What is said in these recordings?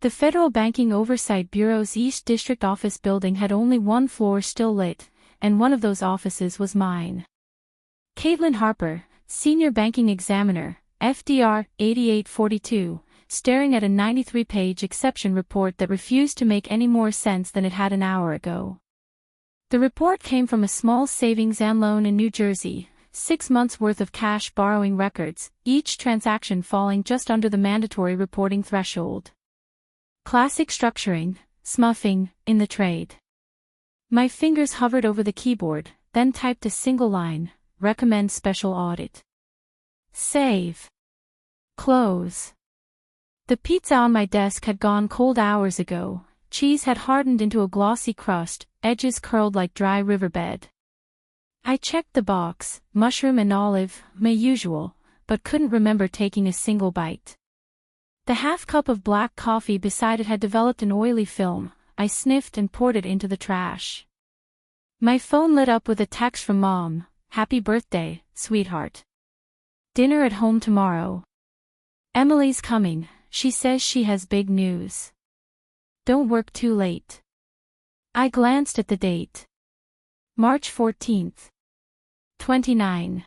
The Federal Banking Oversight Bureau's East District office building had only one floor still lit, and one of those offices was mine. Caitlin Harper, Senior Banking Examiner, FDR 8842, staring at a 93-page exception report that refused to make any more sense than it had an hour ago. The report came from a small savings and loan in New Jersey, 6 months' worth of cash borrowing records, each transaction falling just under the mandatory reporting threshold. Classic structuring, smuffing, in the trade. My fingers hovered over the keyboard, then typed a single line, recommend special audit. Save. Close. The pizza on my desk had gone cold hours ago, cheese had hardened into a glossy crust, edges curled like dry riverbed. I checked the box, mushroom and olive, my usual, but couldn't remember taking a single bite. The half-cup of black coffee beside it had developed an oily film. I sniffed and poured it into the trash. My phone lit up with a text from Mom, "Happy birthday, sweetheart. Dinner at home tomorrow. Emily's coming, she says she has big news. Don't work too late." I glanced at the date. March 14th. 29.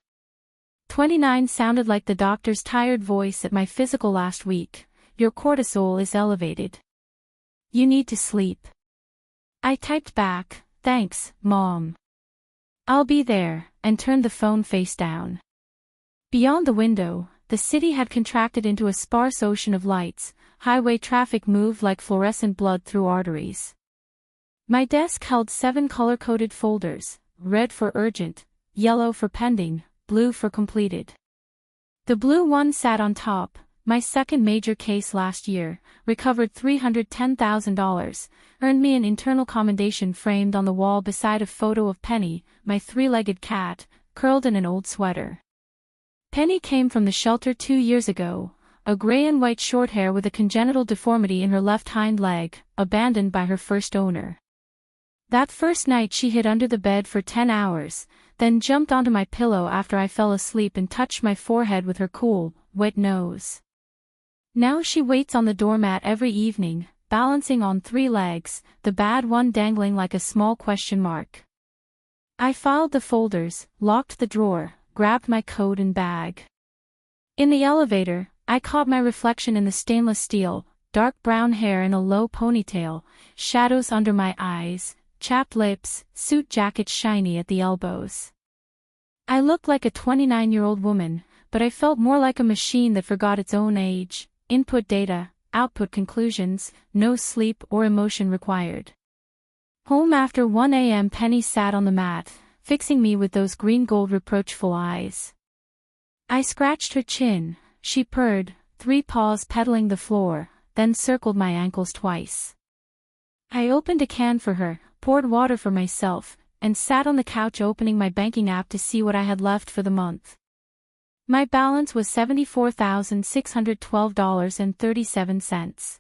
29 sounded like the doctor's tired voice at my physical last week. Your cortisol is elevated. You need to sleep. I typed back, "Thanks, Mom. I'll be there," and turned the phone face down. Beyond the window, the city had contracted into a sparse ocean of lights. Highway traffic moved like fluorescent blood through arteries. My desk held 7 color-coded folders, red for urgent, yellow for pending, blue for completed. The blue one sat on top. My second major case last year, recovered $310,000, earned me an internal commendation framed on the wall beside a photo of Penny, my 3-legged cat, curled in an old sweater. Penny came from the shelter 2 years ago, a gray and white shorthair with a congenital deformity in her left hind leg, abandoned by her first owner. That first night she hid under the bed for 10 hours, then jumped onto my pillow after I fell asleep and touched my forehead with her cool, wet nose. Now she waits on the doormat every evening, balancing on 3 legs, the bad one dangling like a small question mark. I filed the folders, locked the drawer, grabbed my coat and bag. In the elevator, I caught my reflection in the stainless steel, dark brown hair in a low ponytail, shadows under my eyes, chapped lips, suit jacket shiny at the elbows. I looked like a 29-year-old woman, but I felt more like a machine that forgot its own age. Input data, output conclusions, no sleep or emotion required. Home after 1 a.m. Penny sat on the mat, fixing me with those green-gold reproachful eyes. I scratched her chin, she purred, 3 paws pedaling the floor, then circled my ankles twice. I opened a can for her, poured water for myself, and sat on the couch opening my banking app to see what I had left for the month. My balance was $74,612.37.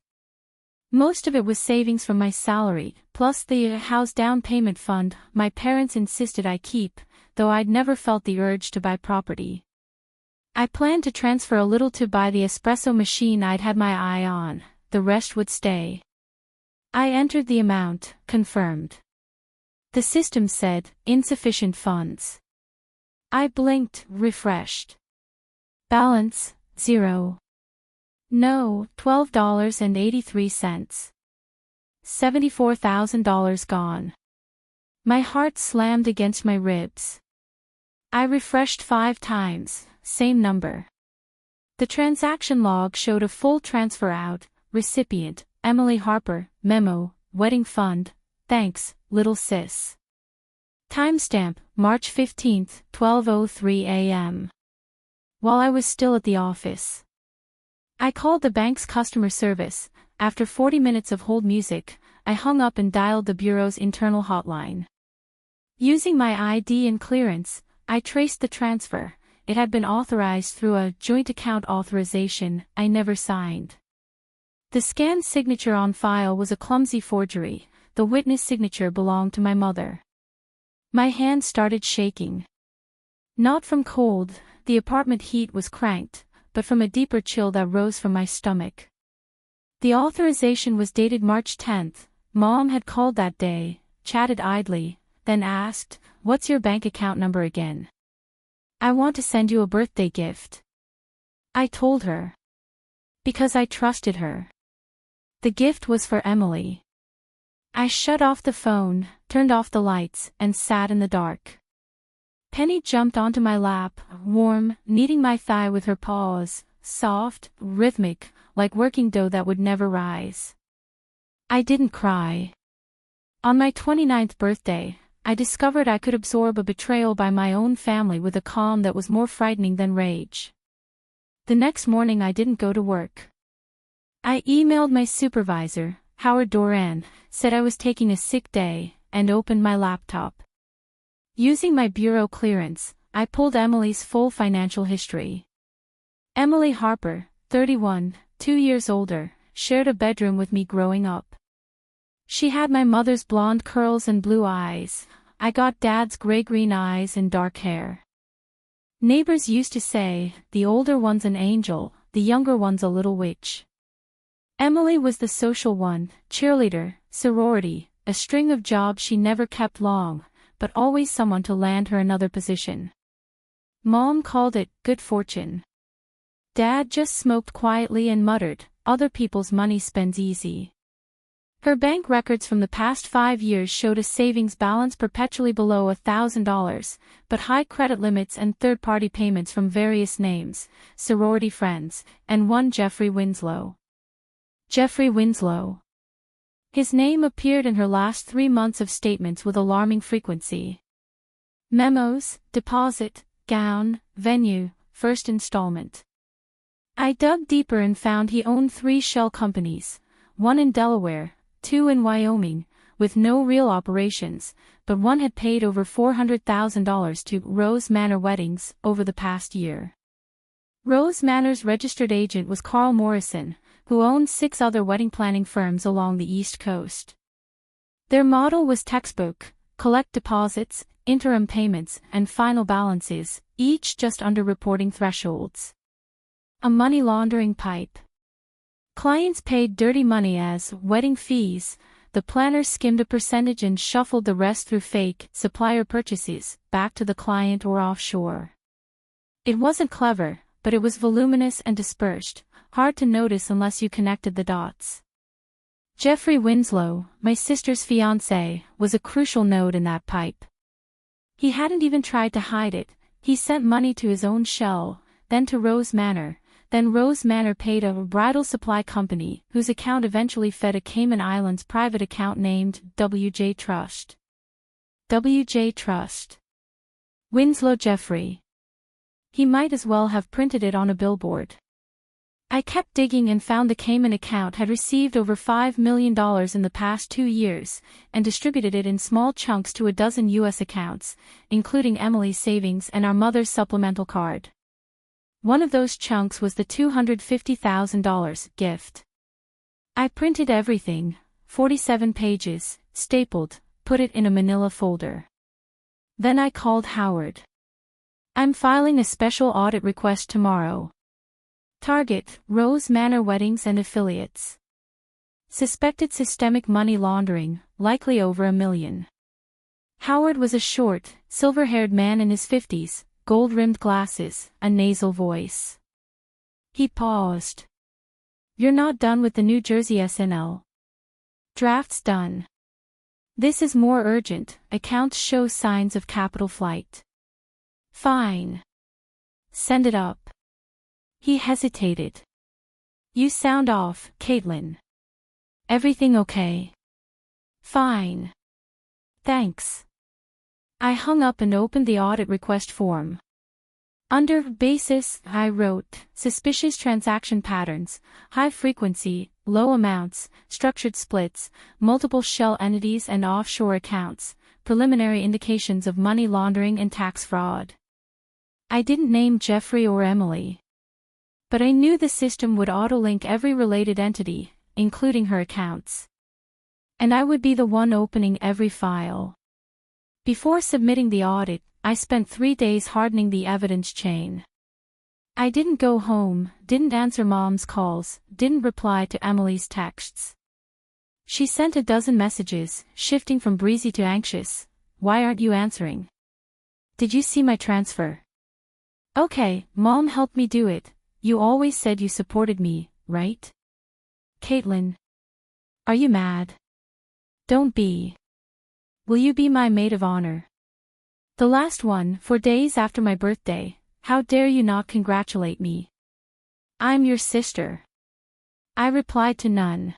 Most of it was savings from my salary, plus the house down payment fund my parents insisted I keep, though I'd never felt the urge to buy property. I planned to transfer a little to buy the espresso machine I'd had my eye on, the rest would stay. I entered the amount, confirmed. The system said, insufficient funds. I blinked, refreshed. Balance, 0. No, $12.83. $74,000 gone. My heart slammed against my ribs. I refreshed 5 times, same number. The transaction log showed a full transfer out, recipient, Emily Harper, memo, wedding fund, thanks, little sis. Timestamp, March 15th, 12:03 a.m. While I was still at the office. I called the bank's customer service. After 40 minutes of hold music, I hung up and dialed the bureau's internal hotline. Using my ID and clearance, I traced the transfer. It had been authorized through a joint account authorization I never signed. The scanned signature on file was a clumsy forgery. The witness signature belonged to my mother. My hand started shaking. Not from cold, the apartment heat was cranked, but from a deeper chill that rose from my stomach. The authorization was dated March 10th. Mom had called that day, chatted idly, then asked, "What's your bank account number again? I want to send you a birthday gift." I told her. Because I trusted her. The gift was for Emily. I shut off the phone, turned off the lights, and sat in the dark. Penny jumped onto my lap, warm, kneading my thigh with her paws, soft, rhythmic, like working dough that would never rise. I didn't cry. On my 29th birthday, I discovered I could absorb a betrayal by my own family with a calm that was more frightening than rage. The next morning I didn't go to work. I emailed my supervisor, Howard Doran, said I was taking a sick day, and opened my laptop. Using my bureau clearance, I pulled Emily's full financial history. Emily Harper, 31, 2 years older, shared a bedroom with me growing up. She had my mother's blonde curls and blue eyes. I got Dad's gray-green eyes and dark hair. Neighbors used to say, "The older one's an angel, the younger one's a little witch." Emily was the social one, cheerleader, sorority, a string of jobs she never kept long, but always someone to land her another position. Mom called it good fortune. Dad just smoked quietly and muttered, "Other people's money spends easy." Her bank records from the past 5 years showed a savings balance perpetually below $1,000, but high credit limits and third-party payments from various names, sorority friends, and one Jeffrey Winslow. Jeffrey Winslow. His name appeared in her last 3 months of statements with alarming frequency. Memos, deposit, gown, venue, first installment. I dug deeper and found he owned 3 shell companies, one in Delaware, 2 in Wyoming, with no real operations, but one had paid over $400,000 to Rose Manor Weddings over the past year. Rose Manor's registered agent was Carl Morrison, who owned 6 other wedding planning firms along the East Coast. Their model was textbook: collect deposits, interim payments, and final balances, each just under reporting thresholds. A money laundering pipe. Clients paid dirty money as wedding fees. The planners skimmed a percentage and shuffled the rest through fake supplier purchases, back to the client or offshore. It wasn't clever, but it was voluminous and dispersed, hard to notice unless you connected the dots. Jeffrey Winslow, my sister's fiancé, was a crucial node in that pipe. He hadn't even tried to hide it. He sent money to his own shell, then to Rose Manor. Then Rose Manor paid a bridal supply company, whose account eventually fed a Cayman Islands private account named WJ Trust. WJ Trust. Winslow Jeffrey. He might as well have printed it on a billboard. I kept digging and found the Cayman account had received over $5 million in the past 2 years, and distributed it in small chunks to a dozen U.S. accounts, including Emily's savings and our mother's supplemental card. One of those chunks was the $250,000 gift. I printed everything, 47 pages, stapled, put it in a manila folder. Then I called Howard. "I'm filing a special audit request tomorrow. Target, Rose Manor Weddings and Affiliates. Suspected systemic money laundering, likely over $1 million. Howard was a short, silver-haired man in his 50s, gold-rimmed glasses, a nasal voice. He paused. "You're not done with the New Jersey SNL. Draft's done. This is more urgent. Accounts show signs of capital flight." "Fine. Send it up." He hesitated. "You sound off, Caitlin. Everything okay?" "Fine. Thanks." I hung up and opened the audit request form. Under basis, I wrote, suspicious transaction patterns, high frequency, low amounts, structured splits, multiple shell entities and offshore accounts, preliminary indications of money laundering and tax fraud. I didn't name Jeffrey or Emily. But I knew the system would auto-link every related entity, including her accounts. And I would be the one opening every file. Before submitting the audit, I spent 3 days hardening the evidence chain. I didn't go home, didn't answer Mom's calls, didn't reply to Emily's texts. She sent a dozen messages, shifting from breezy to anxious. Why aren't you answering? Did you see my transfer? Okay, Mom helped me do it. You always said you supported me, right? Caitlin. Are you mad? Don't be. Will you be my maid of honor? The last one, 4 days after my birthday. How dare you not congratulate me? I'm your sister. I replied to none.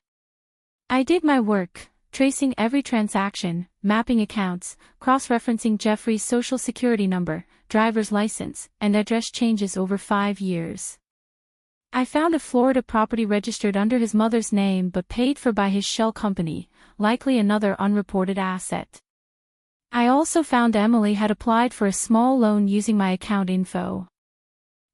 I did my work, tracing every transaction, mapping accounts, cross-referencing Jeffrey's social security number, driver's license, and address changes over 5 years. I found a Florida property registered under his mother's name but paid for by his shell company, likely another unreported asset. I also found Emily had applied for a small loan using my account info.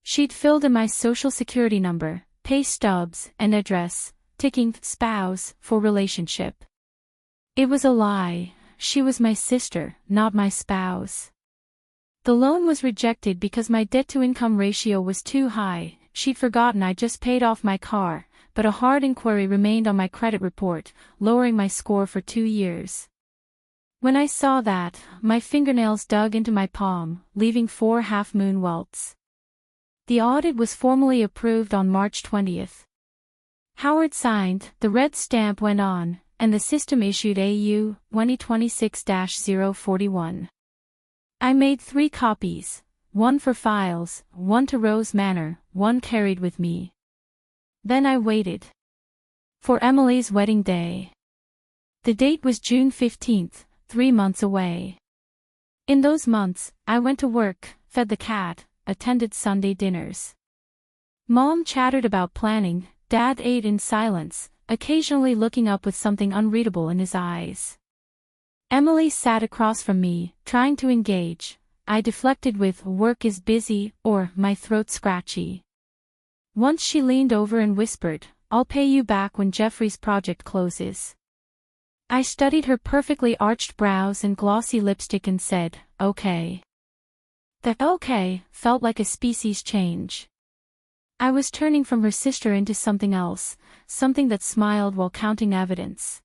She'd filled in my social security number, pay stubs, and address, ticking spouse for relationship. It was a lie. She was my sister, not my spouse. The loan was rejected because my debt-to-income ratio was too high. She'd forgotten I just paid off my car, but a hard inquiry remained on my credit report, lowering my score for 2 years. When I saw that, my fingernails dug into my palm, leaving 4 half-moon welts. The audit was formally approved on March 20th. Howard signed, the red stamp went on, and the system issued AU 2026-041. I made 3 copies, 1 for files, 1 to Rose Manor, 1 carried with me. Then I waited. For Emily's wedding day. The date was June 15th, 3 months away. In those months, I went to work, fed the cat, attended Sunday dinners. Mom chattered about planning, Dad ate in silence, occasionally looking up with something unreadable in his eyes. Emily sat across from me, trying to engage. I deflected with "work is busy" or "my throat's scratchy." Once she leaned over and whispered, "I'll pay you back when Jeffrey's project closes." I studied her perfectly arched brows and glossy lipstick and said, "Okay." The "okay" felt like a species change. I was turning from her sister into something else, something that smiled while counting evidence.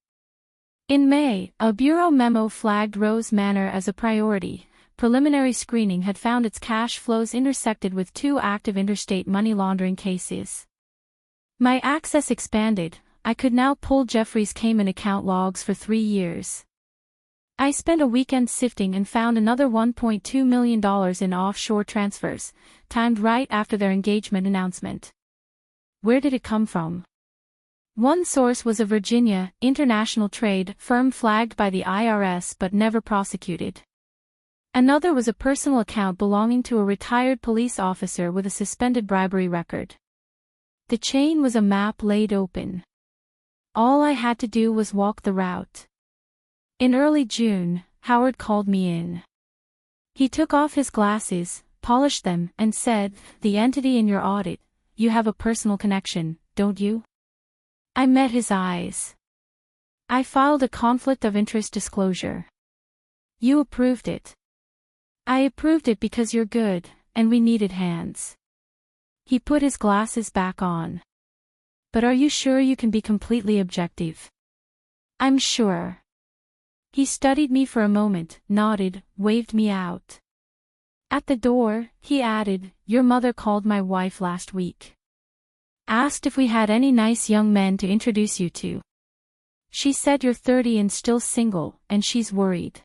In May, a bureau memo flagged Rose Manor as a priority. Preliminary screening had found its cash flows intersected with 2 active interstate money laundering cases. My access expanded. I could now pull Jeffrey's Cayman account logs for 3 years. I spent a weekend sifting and found another $1.2 million in offshore transfers, timed right after their engagement announcement. Where did it come from? One source was a Virginia, international trade firm flagged by the IRS but never prosecuted. Another was a personal account belonging to a retired police officer with a suspended bribery record. The chain was a map laid open. All I had to do was walk the route. In early June, Howard called me in. He took off his glasses, polished them, and said, "The entity in your audit, you have a personal connection, don't you?" I met his eyes. I filed a conflict of interest disclosure. You approved it. I approved it because you're good, and we needed hands. He put his glasses back on. But are you sure you can be completely objective? I'm sure. He studied me for a moment, nodded, waved me out. At the door, he added, "Your mother called my wife last week. Asked if we had any nice young men to introduce you to. She said you're 30 and still single, and she's worried."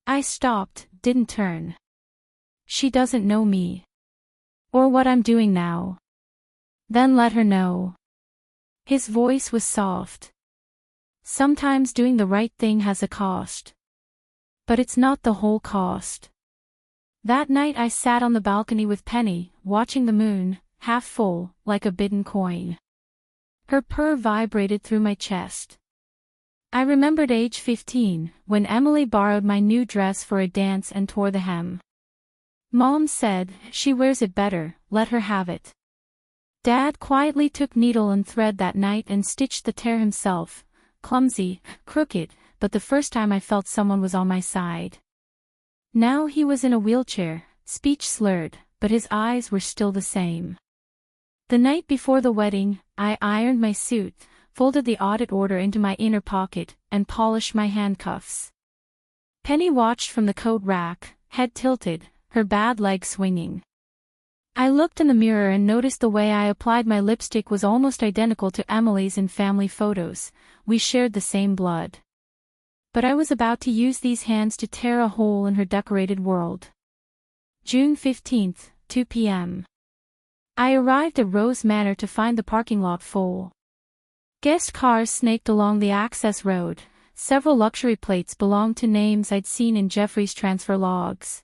I stopped, didn't turn. She doesn't know me. Or what I'm doing now. Then let her know. His voice was soft. Sometimes doing the right thing has a cost. But it's not the whole cost. That night I sat on the balcony with Penny, watching the moon, half full, like a bidden coin. Her purr vibrated through my chest. I remembered age 15, when Emily borrowed my new dress for a dance and tore the hem. Mom said, "She wears it better, let her have it." Dad quietly took needle and thread that night and stitched the tear himself, clumsy, crooked, but the first time I felt someone was on my side. Now he was in a wheelchair, speech slurred, but his eyes were still the same. The night before the wedding, I ironed my suit, folded the audit order into my inner pocket, and polished my handcuffs. Penny watched from the coat rack, head tilted, her bad leg swinging. I looked in the mirror and noticed the way I applied my lipstick was almost identical to Emily's in family photos. We shared the same blood. But I was about to use these hands to tear a hole in her decorated world. June 15th, 2 p.m. I arrived at Rose Manor to find the parking lot full. Guest cars snaked along the access road. Several luxury plates belonged to names I'd seen in Jeffrey's transfer logs.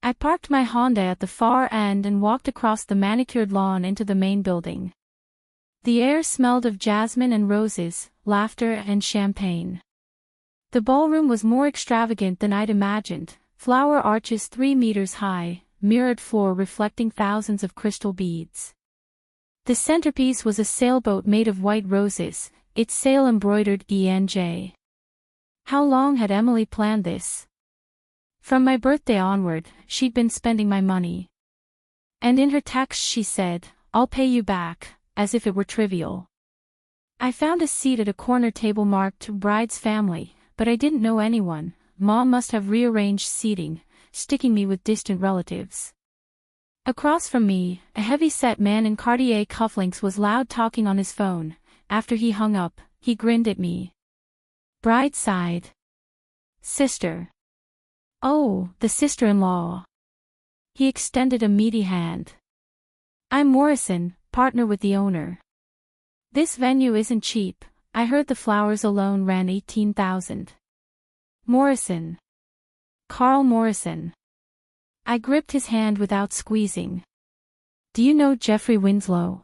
I parked my Honda at the far end and walked across the manicured lawn into the main building. The air smelled of jasmine and roses, laughter and champagne. The ballroom was more extravagant than I'd imagined, flower arches 3 meters high, mirrored floor reflecting thousands of crystal beads. The centerpiece was a sailboat made of white roses, its sail embroidered ENJ. How long had Emily planned this? From my birthday onward, she'd been spending my money. And in her text she said, "I'll pay you back," as if it were trivial. I found a seat at a corner table marked Bride's Family, but I didn't know anyone. Mom must have rearranged seating, sticking me with distant relatives. Across from me, a heavy-set man in Cartier cufflinks was loud talking on his phone. After he hung up, he grinned at me. Bride sighed. Sister. Oh, the sister-in-law. He extended a meaty hand. I'm Morrison, partner with the owner. This venue isn't cheap. I heard the flowers alone ran $18,000. Morrison. Carl Morrison. I gripped his hand without squeezing. Do you know Jeffrey Winslow?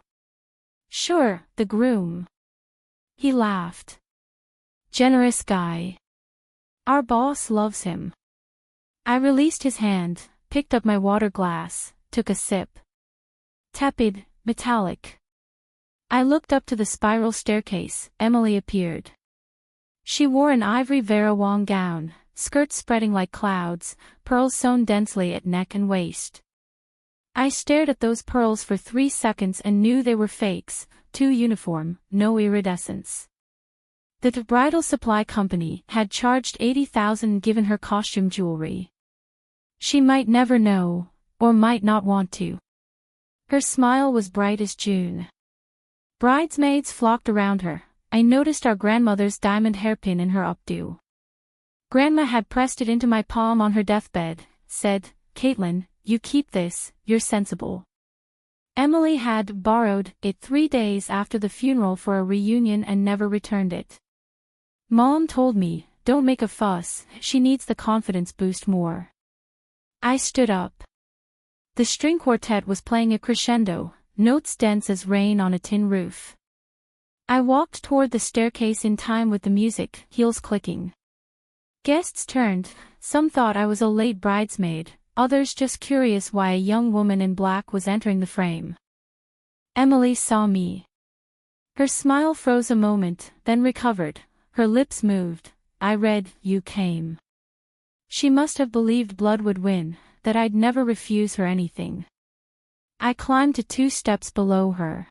Sure, the groom. He laughed. Generous guy. Our boss loves him. I released his hand, picked up my water glass, took a sip. Tepid, metallic. I looked up to the spiral staircase. Emily appeared. She wore an ivory Vera Wang gown, skirts spreading like clouds, pearls sewn densely at neck and waist. I stared at those pearls for 3 seconds and knew they were fakes, too uniform, no iridescence. The bridal supply company had charged $80,000 and given her costume jewelry. She might never know, or might not want to. Her smile was bright as June. Bridesmaids flocked around her. I noticed our grandmother's diamond hairpin in her updo. Grandma had pressed it into my palm on her deathbed, said, "Caitlin, you keep this, you're sensible." Emily had borrowed it 3 days after the funeral for a reunion and never returned it. Mom told me, "Don't make a fuss, she needs the confidence boost more." I stood up. The string quartet was playing a crescendo, notes dense as rain on a tin roof. I walked toward the staircase in time with the music, heels clicking. Guests turned. Some thought I was a late bridesmaid, others just curious why a young woman in black was entering the frame. Emily saw me. Her smile froze a moment, then recovered. Her lips moved. I read, "You came." She must have believed blood would win, that I'd never refuse her anything. I climbed to 2 steps below her.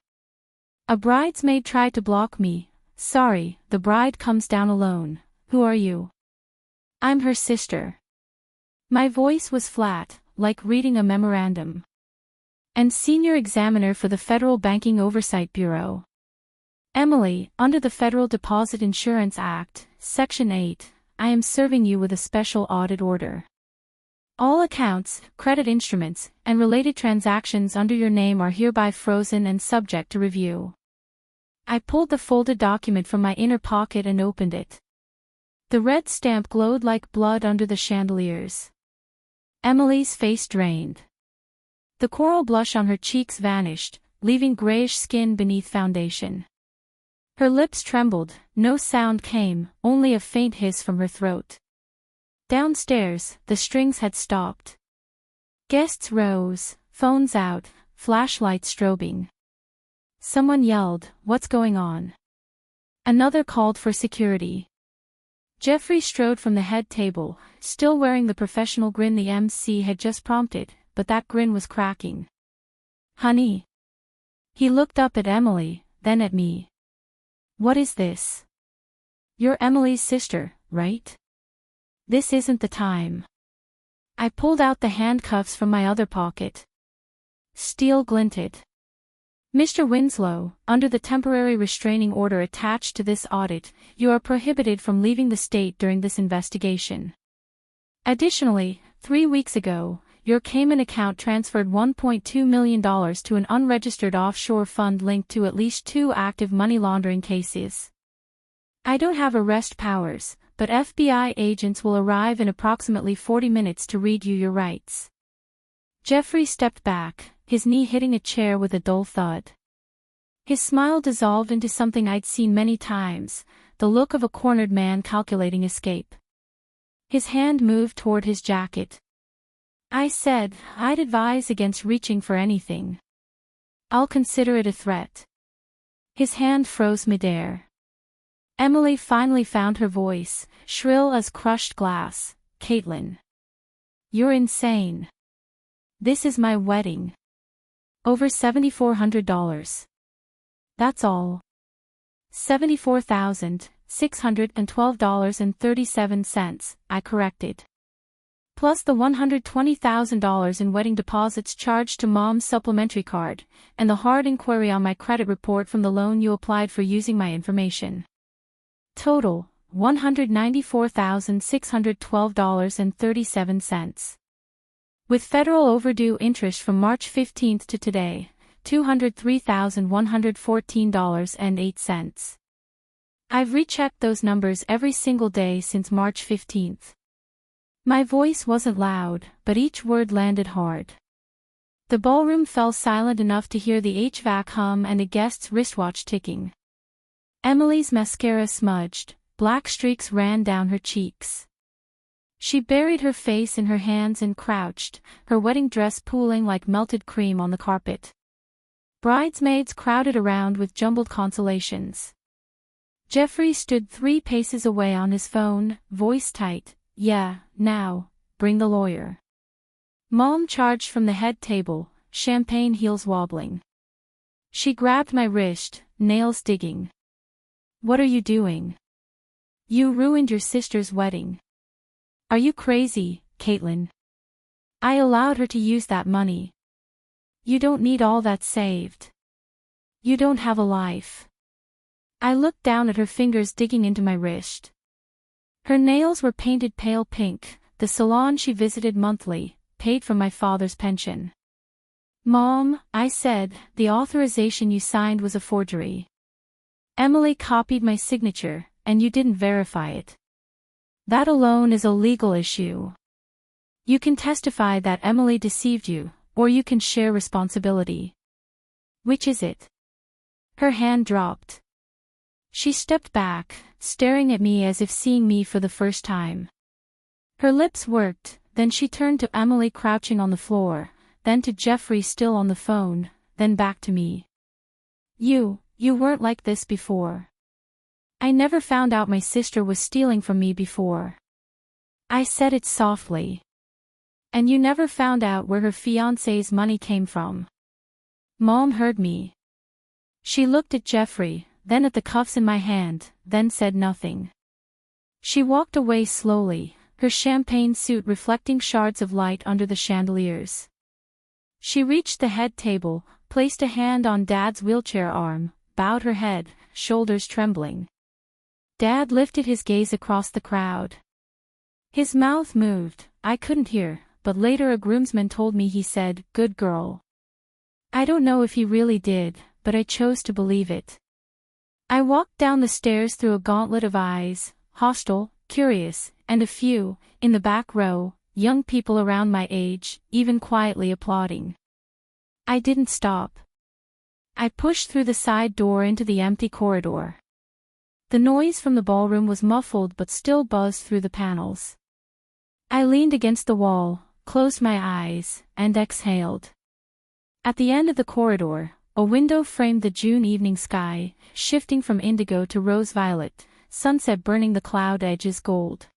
A bridesmaid tried to block me. "Sorry, the bride comes down alone. Who are you?" "I'm her sister." My voice was flat, like reading a memorandum. "And senior examiner for the Federal Banking Oversight Bureau." "Emily, under the Federal Deposit Insurance Act, Section 8, I am serving you with a special audit order. All accounts, credit instruments, and related transactions under your name are hereby frozen and subject to review." I pulled the folded document from my inner pocket and opened it. The red stamp glowed like blood under the chandeliers. Emily's face drained. The coral blush on her cheeks vanished, leaving grayish skin beneath foundation. Her lips trembled, no sound came, only a faint hiss from her throat. Downstairs, the strings had stopped. Guests rose, phones out, flashlights strobing. Someone yelled, "What's going on?" Another called for security. Jeffrey strode from the head table, still wearing the professional grin the MC had just prompted, but that grin was cracking. "Honey." He looked up at Emily, then at me. "What is this? You're Emily's sister, right? This isn't the time." I pulled out the handcuffs from my other pocket. Steel glinted. "Mr. Winslow, under the temporary restraining order attached to this audit, you are prohibited from leaving the state during this investigation. Additionally, 3 weeks ago, your Cayman account transferred $1.2 million to an unregistered offshore fund linked to at least 2 active money laundering cases. I don't have arrest powers, but FBI agents will arrive in approximately 40 minutes to read you your rights." Jeffrey stepped back, his knee hitting a chair with a dull thud. His smile dissolved into something I'd seen many times, the look of a cornered man calculating escape. His hand moved toward his jacket. I said, "I'd advise against reaching for anything. I'll consider it a threat." His hand froze midair. Emily finally found her voice, shrill as crushed glass. "Caitlin. You're insane. This is my wedding. Over $7,400. That's all. $74,612.37, I corrected. Plus the $120,000 in wedding deposits charged to Mom's supplementary card, and the hard inquiry on my credit report from the loan you applied for using my information. Total, $194,612.37. With federal overdue interest from March 15 to today, $203,114.08. I've rechecked those numbers every single day since March 15. My voice wasn't loud, but each word landed hard. The ballroom fell silent enough to hear the HVAC hum and a guest's wristwatch ticking. Emily's mascara smudged, black streaks ran down her cheeks. She buried her face in her hands and crouched, her wedding dress pooling like melted cream on the carpet. Bridesmaids crowded around with jumbled consolations. Jeffrey stood 3 paces away on his phone, voice tight. "Yeah, now, bring the lawyer." Mom charged from the head table, champagne heels wobbling. She grabbed my wrist, nails digging. "What are you doing? You ruined your sister's wedding. Are you crazy, Caitlin? I allowed her to use that money. You don't need all that saved. You don't have a life." I looked down at her fingers digging into my wrist. Her nails were painted pale pink, the salon she visited monthly, paid from my father's pension. "Mom," I said, "the authorization you signed was a forgery. Emily copied my signature, and you didn't verify it. That alone is a legal issue. You can testify that Emily deceived you, or you can share responsibility. Which is it?" Her hand dropped. She stepped back, staring at me as if seeing me for the first time. Her lips worked, then she turned to Emily crouching on the floor, then to Jeffrey still on the phone, then back to me. You weren't like this before. I never found out my sister was stealing from me before." I said it softly. "And you never found out where her fiancé's money came from." Mom heard me. She looked at Jeffrey, then at the cuffs in my hand, then said nothing. She walked away slowly, her champagne suit reflecting shards of light under the chandeliers. She reached the head table, placed a hand on Dad's wheelchair arm, bowed her head, shoulders trembling. Dad lifted his gaze across the crowd. His mouth moved, I couldn't hear, but later a groomsman told me he said, "Good girl." I don't know if he really did, but I chose to believe it. I walked down the stairs through a gauntlet of eyes, hostile, curious, and a few, in the back row, young people around my age, even quietly applauding. I didn't stop. I pushed through the side door into the empty corridor. The noise from the ballroom was muffled but still buzzed through the panels. I leaned against the wall, closed my eyes, and exhaled. At the end of the corridor, a window framed the June evening sky, shifting from indigo to rose-violet, sunset burning the cloud edges gold.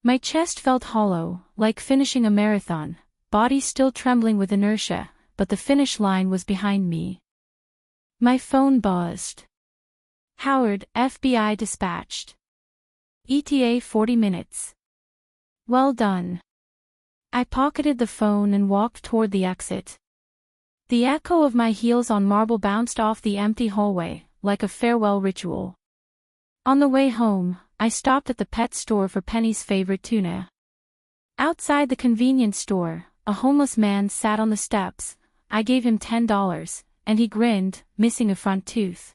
My chest felt hollow, like finishing a marathon, body still trembling with inertia, but the finish line was behind me. My phone buzzed. Howard, FBI dispatched. ETA 40 minutes. Well done. I pocketed the phone and walked toward the exit. The echo of my heels on marble bounced off the empty hallway, like a farewell ritual. On the way home, I stopped at the pet store for Penny's favorite tuna. Outside the convenience store, a homeless man sat on the steps. I gave him $10, and he grinned, missing a front tooth.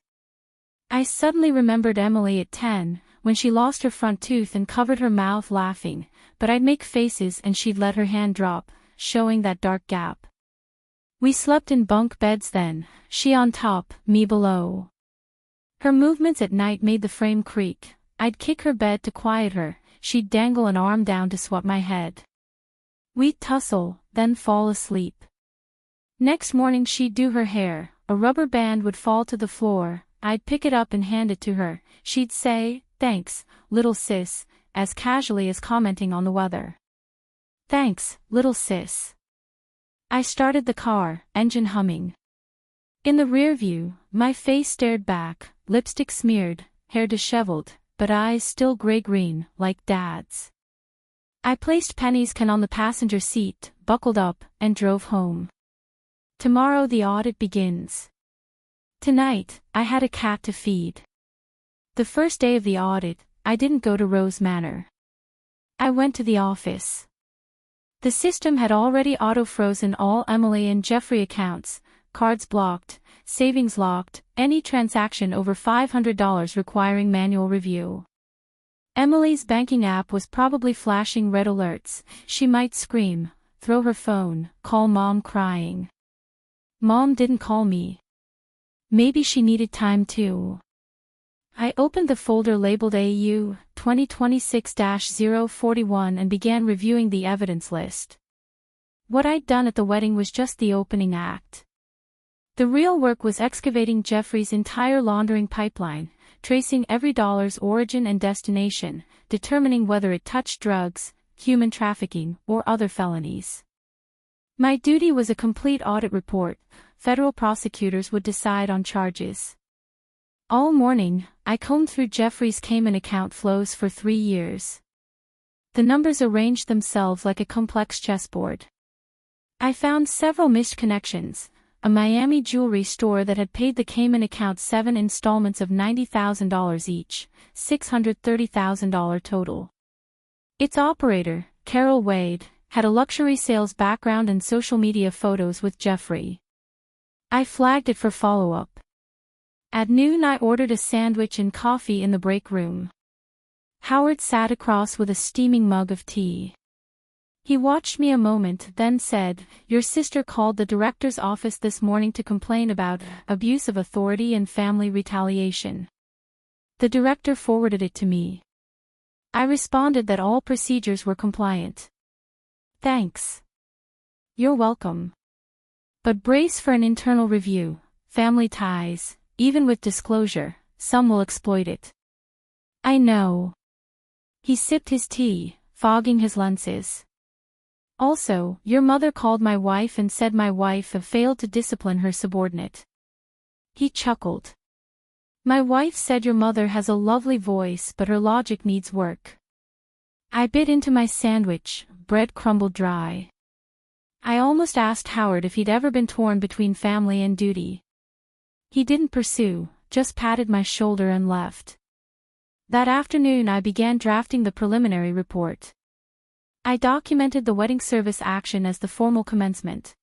I suddenly remembered Emily at 10, when she lost her front tooth and covered her mouth laughing, but I'd make faces and she'd let her hand drop, showing that dark gap. We slept in bunk beds then, she on top, me below. Her movements at night made the frame creak. I'd kick her bed to quiet her, she'd dangle an arm down to swat my head. We'd tussle, then fall asleep. Next morning she'd do her hair, a rubber band would fall to the floor, I'd pick it up and hand it to her, she'd say, "Thanks, little sis," as casually as commenting on the weather. "Thanks, little sis." I started the car, engine humming. In the rear view, my face stared back, lipstick smeared, hair disheveled, but eyes still gray-green, like Dad's. I placed Penny's can on the passenger seat, buckled up, and drove home. Tomorrow the audit begins. Tonight, I had a cat to feed. The first day of the audit, I didn't go to Rose Manor. I went to the office. The system had already auto-frozen all Emily and Jeffrey accounts, cards blocked, savings locked, any transaction over $500 requiring manual review. Emily's banking app was probably flashing red alerts. She might scream, throw her phone, call Mom crying. Mom didn't call me. Maybe she needed time too. I opened the folder labeled AU 2026-041 and began reviewing the evidence list. What I'd done at the wedding was just the opening act. The real work was excavating Jeffrey's entire laundering pipeline, tracing every dollar's origin and destination, determining whether it touched drugs, human trafficking, or other felonies. My duty was a complete audit report. Federal prosecutors would decide on charges. All morning, I combed through Jeffrey's Cayman account flows for 3 years. The numbers arranged themselves like a complex chessboard. I found several missed connections, a Miami jewelry store that had paid the Cayman account 7 installments of $90,000 each, $630,000 total. Its operator, Carol Wade, had a luxury sales background and social media photos with Jeffrey. I flagged it for follow-up. At noon I ordered a sandwich and coffee in the break room. Howard sat across with a steaming mug of tea. He watched me a moment, then said, "Your sister called the director's office this morning to complain about abuse of authority and family retaliation. The director forwarded it to me." I responded that all procedures were compliant. "Thanks." "You're welcome. But brace for an internal review. Family ties. Even with disclosure, some will exploit it." "I know." He sipped his tea, fogging his lenses. "Also, your mother called my wife and said my wife failed to discipline her subordinate." He chuckled. "My wife said your mother has a lovely voice but her logic needs work." I bit into my sandwich, bread crumbled dry. I almost asked Howard if he'd ever been torn between family and duty. He didn't pursue, just patted my shoulder and left. That afternoon I began drafting the preliminary report. I documented the wedding service action as the formal commencement.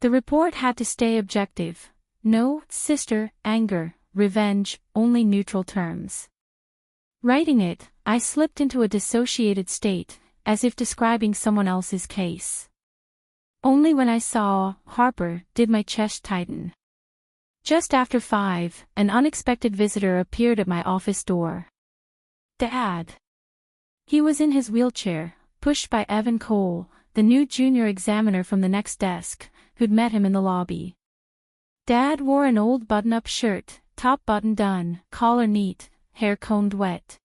The report had to stay objective. No sister, anger, revenge, only neutral terms. Writing it, I slipped into a dissociated state, as if describing someone else's case. Only when I saw Harper did my chest tighten. Just after 5, an unexpected visitor appeared at my office door. Dad. He was in his wheelchair, pushed by Evan Cole, the new junior examiner from the next desk, who'd met him in the lobby. Dad wore an old button-up shirt, top button done, collar neat, hair combed wet.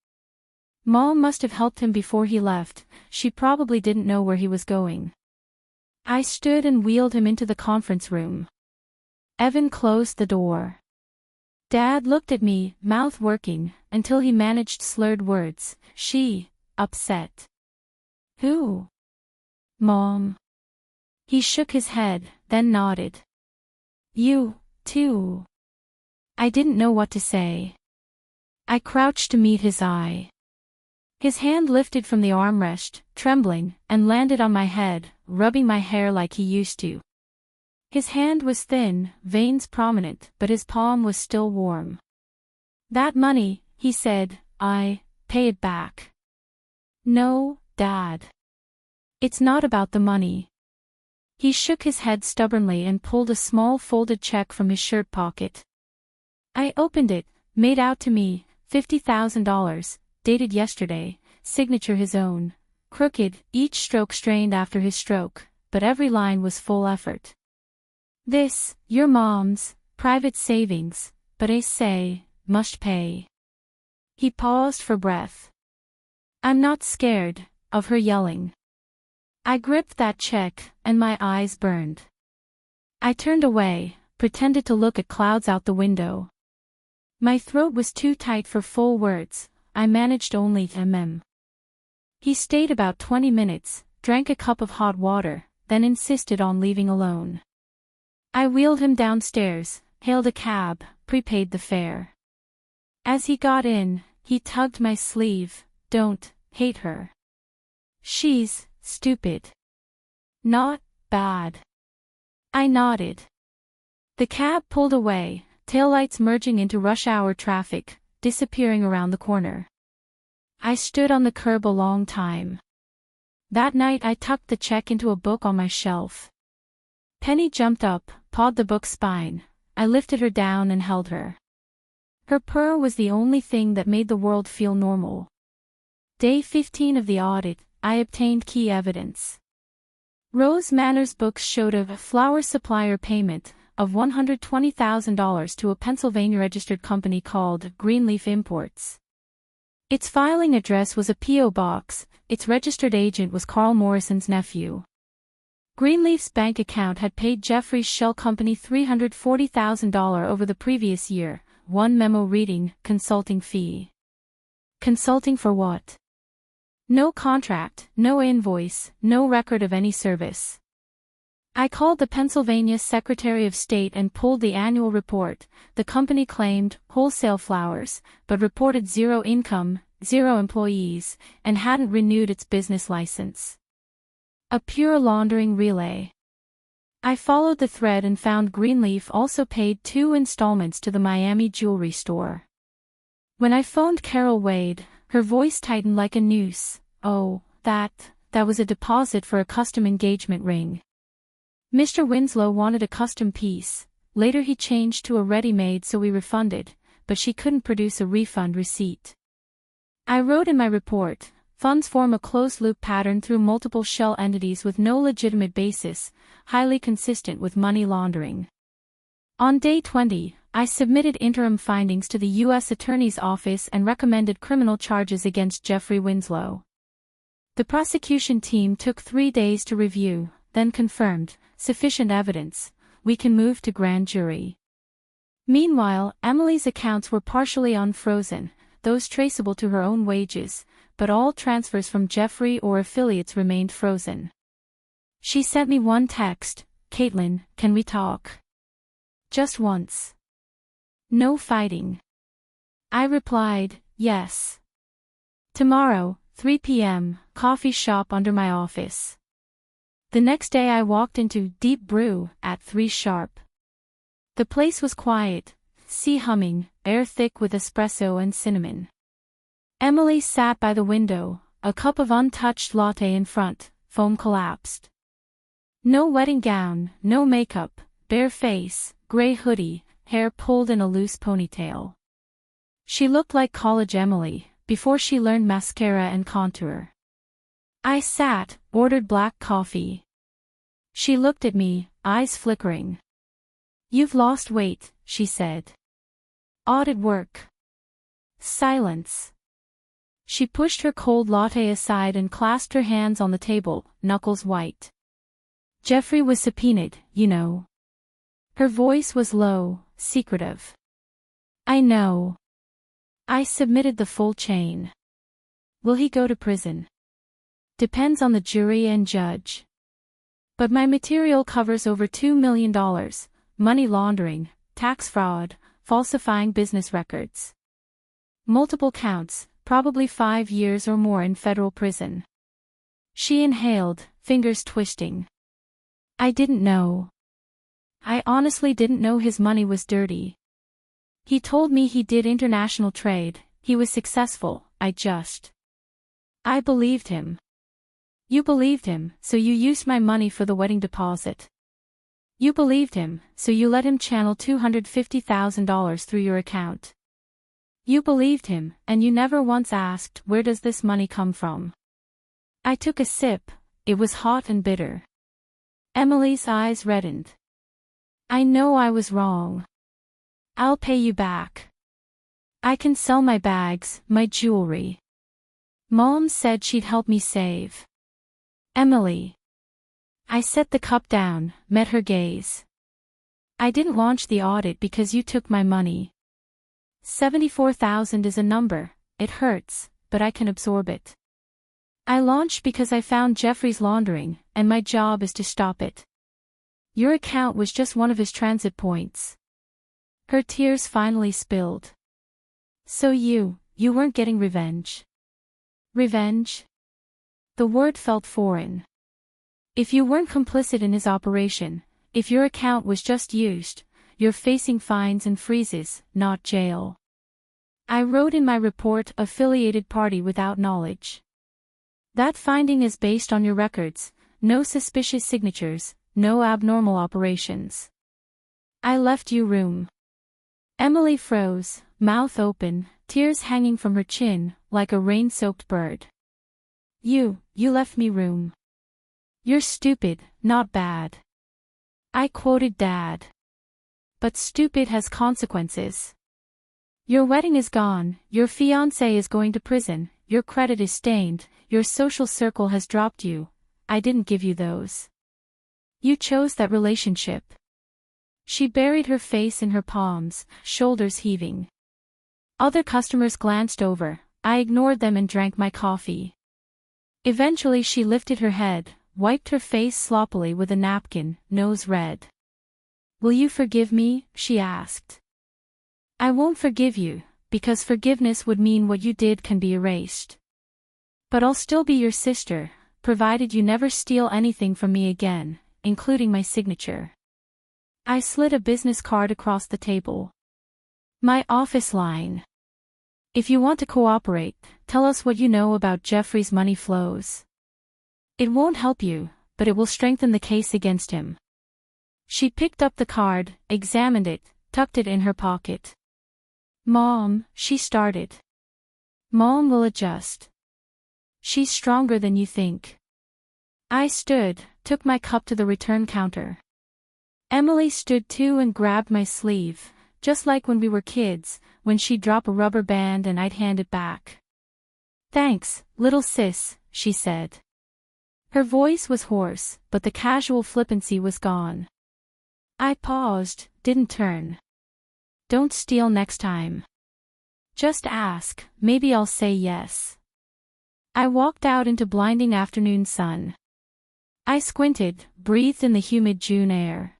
Mom must have helped him before he left, she probably didn't know where he was going. I stood and wheeled him into the conference room. Evan closed the door. Dad looked at me, mouth working, until he managed slurred words. She, upset. Who? Mom. He shook his head, then nodded. You, too. I didn't know what to say. I crouched to meet his eye. His hand lifted from the armrest, trembling, and landed on my head, rubbing my hair like he used to. His hand was thin, veins prominent, but his palm was still warm. That money, he said, pay it back. No, Dad. It's not about the money. He shook his head stubbornly and pulled a small folded check from his shirt pocket. I opened it, made out to me, $50,000, dated yesterday, signature his own, crooked, each stroke strained after his stroke, but every line was full effort. This, your mom's, private savings, but I say, must pay. He paused for breath. I'm not scared of her yelling. I gripped that check, and my eyes burned. I turned away, pretended to look at clouds out the window. My throat was too tight for full words, I managed only mm. He stayed about 20 minutes, drank a cup of hot water, then insisted on leaving alone. I wheeled him downstairs, hailed a cab, prepaid the fare. As he got in, he tugged my sleeve. Don't hate her. She's stupid. Not bad. I nodded. The cab pulled away, taillights merging into rush hour traffic, disappearing around the corner. I stood on the curb a long time. That night I tucked the check into a book on my shelf. Penny jumped up, pawed the book's spine. I lifted her down and held her. Her purr was the only thing that made the world feel normal. Day 15 of the audit, I obtained key evidence. Rose Manor's books showed a flower supplier payment of $120,000 to a Pennsylvania-registered company called Greenleaf Imports. Its filing address was a P.O. box, its registered agent was Carl Morrison's nephew. Greenleaf's bank account had paid Jeffrey's shell company $340,000 over the previous year, one memo reading, consulting fee. Consulting for what? No contract, no invoice, no record of any service. I called the Pennsylvania Secretary of State and pulled the annual report. The company claimed wholesale flowers, but reported zero income, zero employees, and hadn't renewed its business license. A pure laundering relay. I followed the thread and found Greenleaf also paid 2 installments to the Miami jewelry store. When I phoned Carol Wade, her voice tightened like a noose. Oh, that was a deposit for a custom engagement ring. Mr. Winslow wanted a custom piece. Later he changed to a ready-made, so we refunded, but she couldn't produce a refund receipt. I wrote in my report, funds form a closed-loop pattern through multiple shell entities with no legitimate basis, highly consistent with money laundering. On day 20, I submitted interim findings to the U.S. Attorney's Office and recommended criminal charges against Jeffrey Winslow. The prosecution team took 3 days to review, then confirmed, sufficient evidence, we can move to grand jury. Meanwhile, Emily's accounts were partially unfrozen, those traceable to her own wages, but all transfers from Jeffrey or affiliates remained frozen. She sent me one text, "Caitlin, can we talk? Just once. No fighting." I replied, yes. Tomorrow, 3 p.m., coffee shop under my office. The next day I walked into Deep Brew at 3 sharp. The place was quiet, sea humming, air thick with espresso and cinnamon. Emily sat by the window, a cup of untouched latte in front, foam collapsed. No wedding gown, no makeup, bare face, gray hoodie, hair pulled in a loose ponytail. She looked like college Emily, before she learned mascara and contour. I sat, ordered black coffee. She looked at me, eyes flickering. "You've lost weight," she said. "Audit work." Silence. She pushed her cold latte aside and clasped her hands on the table, knuckles white. Jeffrey was subpoenaed, you know. Her voice was low, secretive. I know. I submitted the full chain. Will he go to prison? Depends on the jury and judge. But my material covers over $2 million, money laundering, tax fraud, falsifying business records. Multiple counts, probably 5 years or more in federal prison. She inhaled, fingers twisting. I didn't know. I honestly didn't know his money was dirty. He told me he did international trade, he was successful, I believed him. You believed him, so you used my money for the wedding deposit. You believed him, so you let him channel $250,000 through your account. You believed him, and you never once asked, where does this money come from? I took a sip, it was hot and bitter. Emily's eyes reddened. I know I was wrong. I'll pay you back. I can sell my bags, my jewelry. Mom said she'd help me save. Emily. I set the cup down, met her gaze. I didn't launch the audit because you took my money. 74,000 is a number, it hurts, but I can absorb it. I launched because I found Jeffrey's laundering, and my job is to stop it. Your account was just one of his transit points. Her tears finally spilled. So you weren't getting revenge. Revenge? The word felt foreign. If you weren't complicit in his operation, if your account was just used, you're facing fines and freezes, not jail. I wrote in my report, affiliated party without knowledge. That finding is based on your records, no suspicious signatures, no abnormal operations. I left you room. Emily froze, mouth open, tears hanging from her chin, like a rain-soaked bird. You left me room. You're stupid, not bad. I quoted Dad. But stupid has consequences. Your wedding is gone, your fiancé is going to prison, your credit is stained, your social circle has dropped you. I didn't give you those. You chose that relationship. She buried her face in her palms, shoulders heaving. Other customers glanced over, I ignored them and drank my coffee. Eventually she lifted her head, wiped her face sloppily with a napkin, nose red. Will you forgive me? She asked. I won't forgive you, because forgiveness would mean what you did can be erased. But I'll still be your sister, provided you never steal anything from me again, including my signature. I slid a business card across the table. My office line. If you want to cooperate, tell us what you know about Jeffrey's money flows. It won't help you, but it will strengthen the case against him. She picked up the card, examined it, tucked it in her pocket. Mom, she started. Mom will adjust. She's stronger than you think. I stood, took my cup to the return counter. Emily stood too and grabbed my sleeve, just like when we were kids, when she'd drop a rubber band and I'd hand it back. Thanks, little sis, she said. Her voice was hoarse, but the casual flippancy was gone. I paused, didn't turn. Don't steal next time. Just ask, maybe I'll say yes. I walked out into blinding afternoon sun. I squinted, breathed in the humid June air.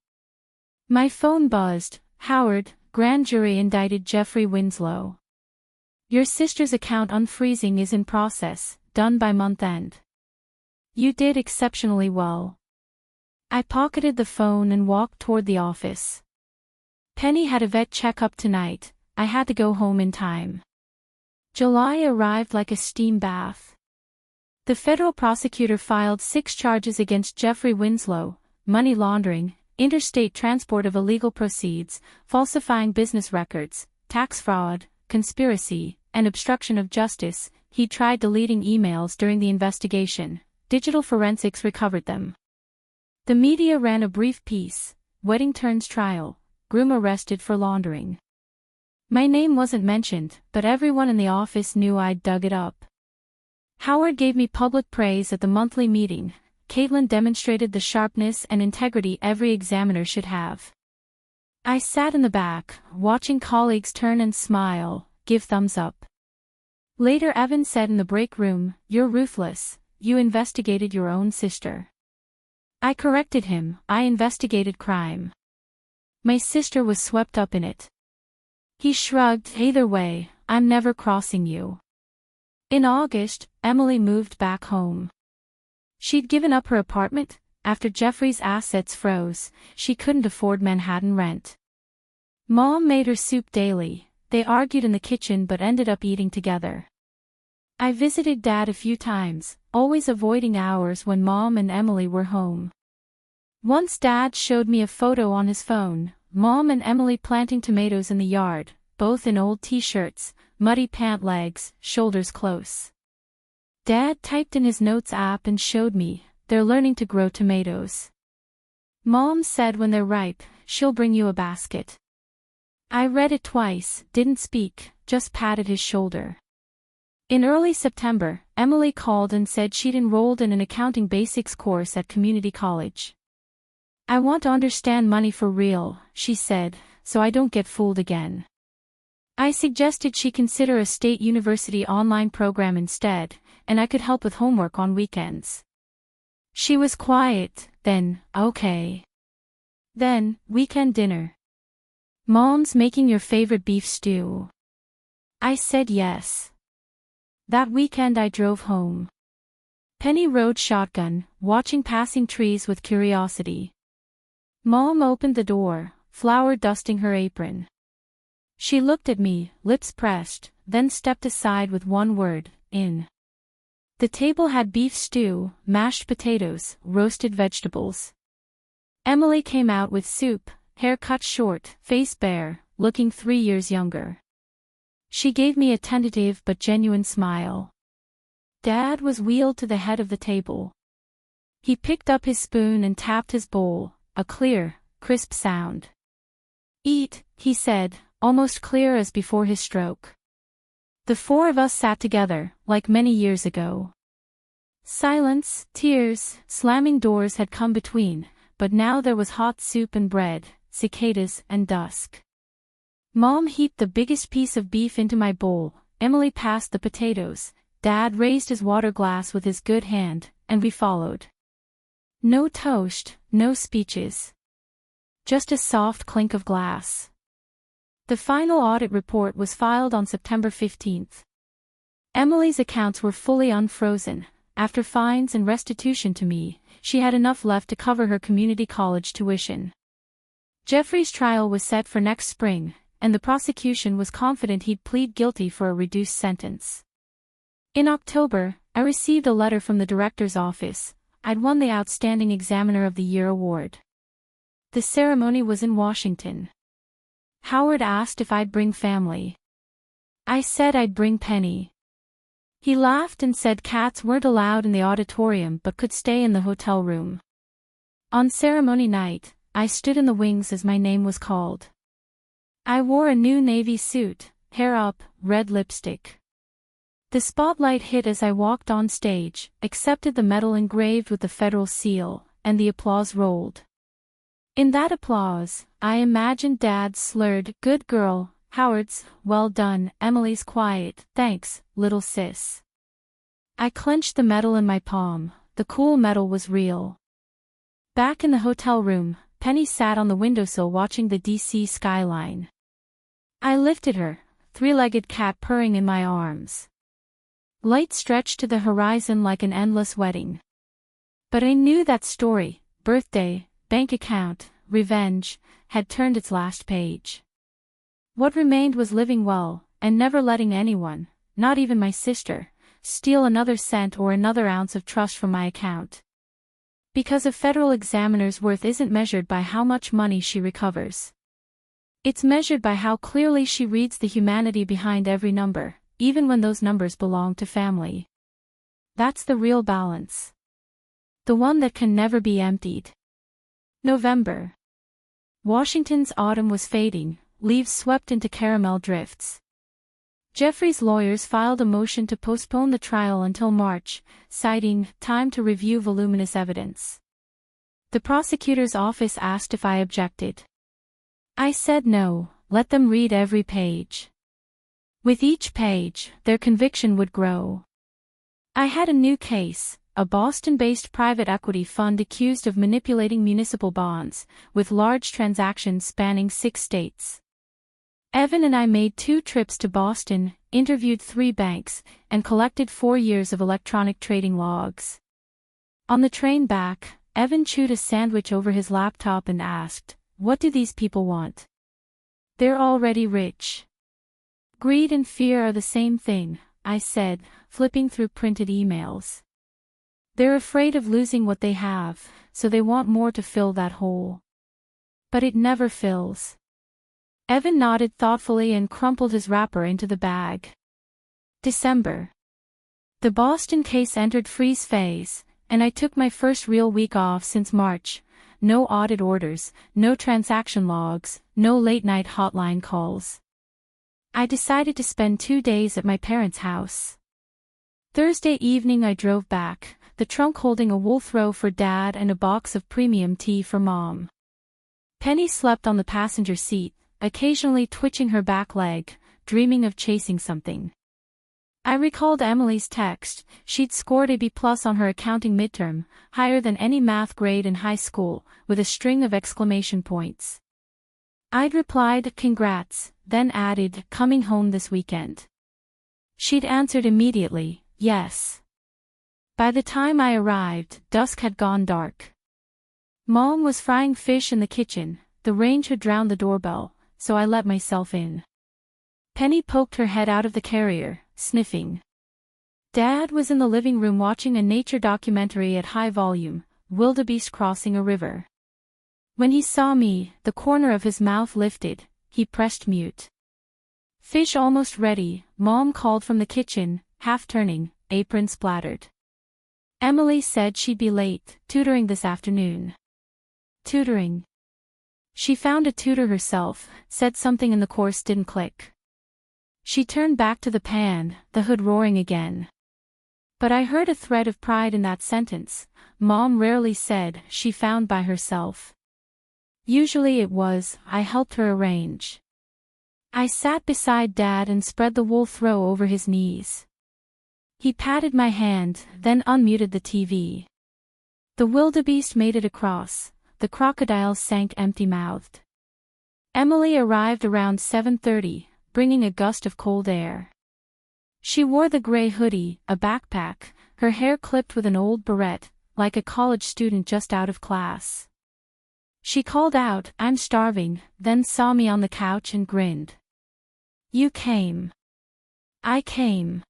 My phone buzzed. Howard, grand jury indicted Jeffrey Winslow. Your sister's account unfreezing is in process, done by month end. You did exceptionally well. I pocketed the phone and walked toward the office. Penny had a vet checkup tonight, I had to go home in time. July arrived like a steam bath. The federal prosecutor filed 6 charges against Jeffrey Winslow: money laundering, interstate transport of illegal proceeds, falsifying business records, tax fraud, conspiracy, and obstruction of justice. He tried deleting emails during the investigation. Digital forensics recovered them. The media ran a brief piece: wedding turns trial, groom arrested for laundering. My name wasn't mentioned, but everyone in the office knew I'd dug it up. Howard gave me public praise at the monthly meeting, Caitlin demonstrated the sharpness and integrity every examiner should have. I sat in the back, watching colleagues turn and smile, give thumbs up. Later Evan said in the break room, "You're ruthless, you investigated your own sister." I corrected him, "I investigated crime. My sister was swept up in it." He shrugged, "Either way, I'm never crossing you." In August, Emily moved back home. She'd given up her apartment. After Jeffrey's assets froze, she couldn't afford Manhattan rent. Mom made her soup daily. They argued in the kitchen but ended up eating together. I visited Dad a few times, always avoiding hours when Mom and Emily were home. Once Dad showed me a photo on his phone, Mom and Emily planting tomatoes in the yard, both in old t-shirts, muddy pant legs, shoulders close. Dad typed in his notes app and showed me, "They're learning to grow tomatoes. Mom said when they're ripe, she'll bring you a basket." I read it twice, didn't speak, just patted his shoulder. In early September, Emily called and said she'd enrolled in an accounting basics course at community college. "I want to understand money for real," she said, "so I don't get fooled again." I suggested she consider a state university online program instead, and I could help with homework on weekends. She was quiet, then, "Okay." Then, weekend dinner. "Mom's making your favorite beef stew." I said yes. That weekend I drove home. Penny rode shotgun, watching passing trees with curiosity. Mom opened the door, flour dusting her apron. She looked at me, lips pressed, then stepped aside with one word, "In." The table had beef stew, mashed potatoes, roasted vegetables. Emily came out with soup, hair cut short, face bare, looking 3 years younger. She gave me a tentative but genuine smile. Dad was wheeled to the head of the table. He picked up his spoon and tapped his bowl, a clear, crisp sound. "Eat," he said, almost clear as before his stroke. The four of us sat together, like many years ago. Silence, tears, slamming doors had come between, but now there was hot soup and bread, cicadas and dusk. Mom heaped the biggest piece of beef into my bowl, Emily passed the potatoes, Dad raised his water glass with his good hand, and we followed. No toast, no speeches. Just a soft clink of glass. The final audit report was filed on September 15th. Emily's accounts were fully unfrozen. After fines and restitution to me, she had enough left to cover her community college tuition. Jeffrey's trial was set for next spring, and the prosecution was confident he'd plead guilty for a reduced sentence. In October, I received a letter from the director's office. I'd won the Outstanding Examiner of the Year award. The ceremony was in Washington. Howard asked if I'd bring family. I said I'd bring Penny. He laughed and said cats weren't allowed in the auditorium but could stay in the hotel room. On ceremony night, I stood in the wings as my name was called. I wore a new navy suit, hair up, red lipstick. The spotlight hit as I walked on stage, accepted the medal engraved with the federal seal, and the applause rolled. In that applause, I imagined Dad's slurred, "Good girl," Howard's, "Well done," Emily's quiet, "Thanks, little sis." I clenched the medal in my palm. The cool medal was real. Back in the hotel room, Penny sat on the windowsill watching the DC skyline. I lifted her, three-legged cat purring in my arms. Light stretched to the horizon like an endless wedding. But I knew that story, birthday, bank account, revenge, had turned its last page. What remained was living well, and never letting anyone, not even my sister, steal another cent or another ounce of trust from my account. Because a federal examiner's worth isn't measured by how much money she recovers. It's measured by how clearly she reads the humanity behind every number, even when those numbers belong to family. That's the real balance. The one that can never be emptied. November. Washington's autumn was fading, leaves swept into caramel drifts. Jeffrey's lawyers filed a motion to postpone the trial until March, citing time to review voluminous evidence. The prosecutor's office asked if I objected. I said no, let them read every page. With each page, their conviction would grow. I had a new case, a Boston-based private equity fund accused of manipulating municipal bonds, with large transactions spanning 6 states. Evan and I made 2 trips to Boston, interviewed 3 banks, and collected 4 years of electronic trading logs. On the train back, Evan chewed a sandwich over his laptop and asked, "What do these people want? They're already rich." "Greed and fear are the same thing," I said, flipping through printed emails. "They're afraid of losing what they have, so they want more to fill that hole. But it never fills." Evan nodded thoughtfully and crumpled his wrapper into the bag. December. The Boston case entered freeze phase, and I took my first real week off since March. No audit orders, no transaction logs, no late-night hotline calls. I decided to spend 2 days at my parents' house. Thursday evening I drove back, the trunk holding a wool throw for Dad and a box of premium tea for Mom. Penny slept on the passenger seat, occasionally twitching her back leg, dreaming of chasing something. I recalled Emily's text. She'd scored a B+ on her accounting midterm, higher than any math grade in high school, with a string of exclamation points. I'd replied, "Congrats," then added, "Coming home this weekend?" She'd answered immediately, "Yes." By the time I arrived, dusk had gone dark. Mom was frying fish in the kitchen. The range had drowned the doorbell, so I let myself in. Penny poked her head out of the carrier, sniffing. Dad was in the living room watching a nature documentary at high volume, wildebeest crossing a river. When he saw me, the corner of his mouth lifted, he pressed mute. "Fish almost ready," Mom called from the kitchen, half turning, apron splattered. "Emily said she'd be late, tutoring this afternoon." Tutoring. She found a tutor herself, said something in the course didn't click. She turned back to the pan, the hood roaring again. But I heard a thread of pride in that sentence. Mom rarely said she found by herself. Usually it was, I helped her arrange. I sat beside Dad and spread the wool throw over his knees. He patted my hand, then unmuted the TV. The wildebeest made it across. The crocodile sank empty-mouthed. Emily arrived around 7:30, bringing a gust of cold air. She wore the gray hoodie, a backpack, her hair clipped with an old barrette, like a college student just out of class. She called out, "I'm starving," then saw me on the couch and grinned. "You came." "I came."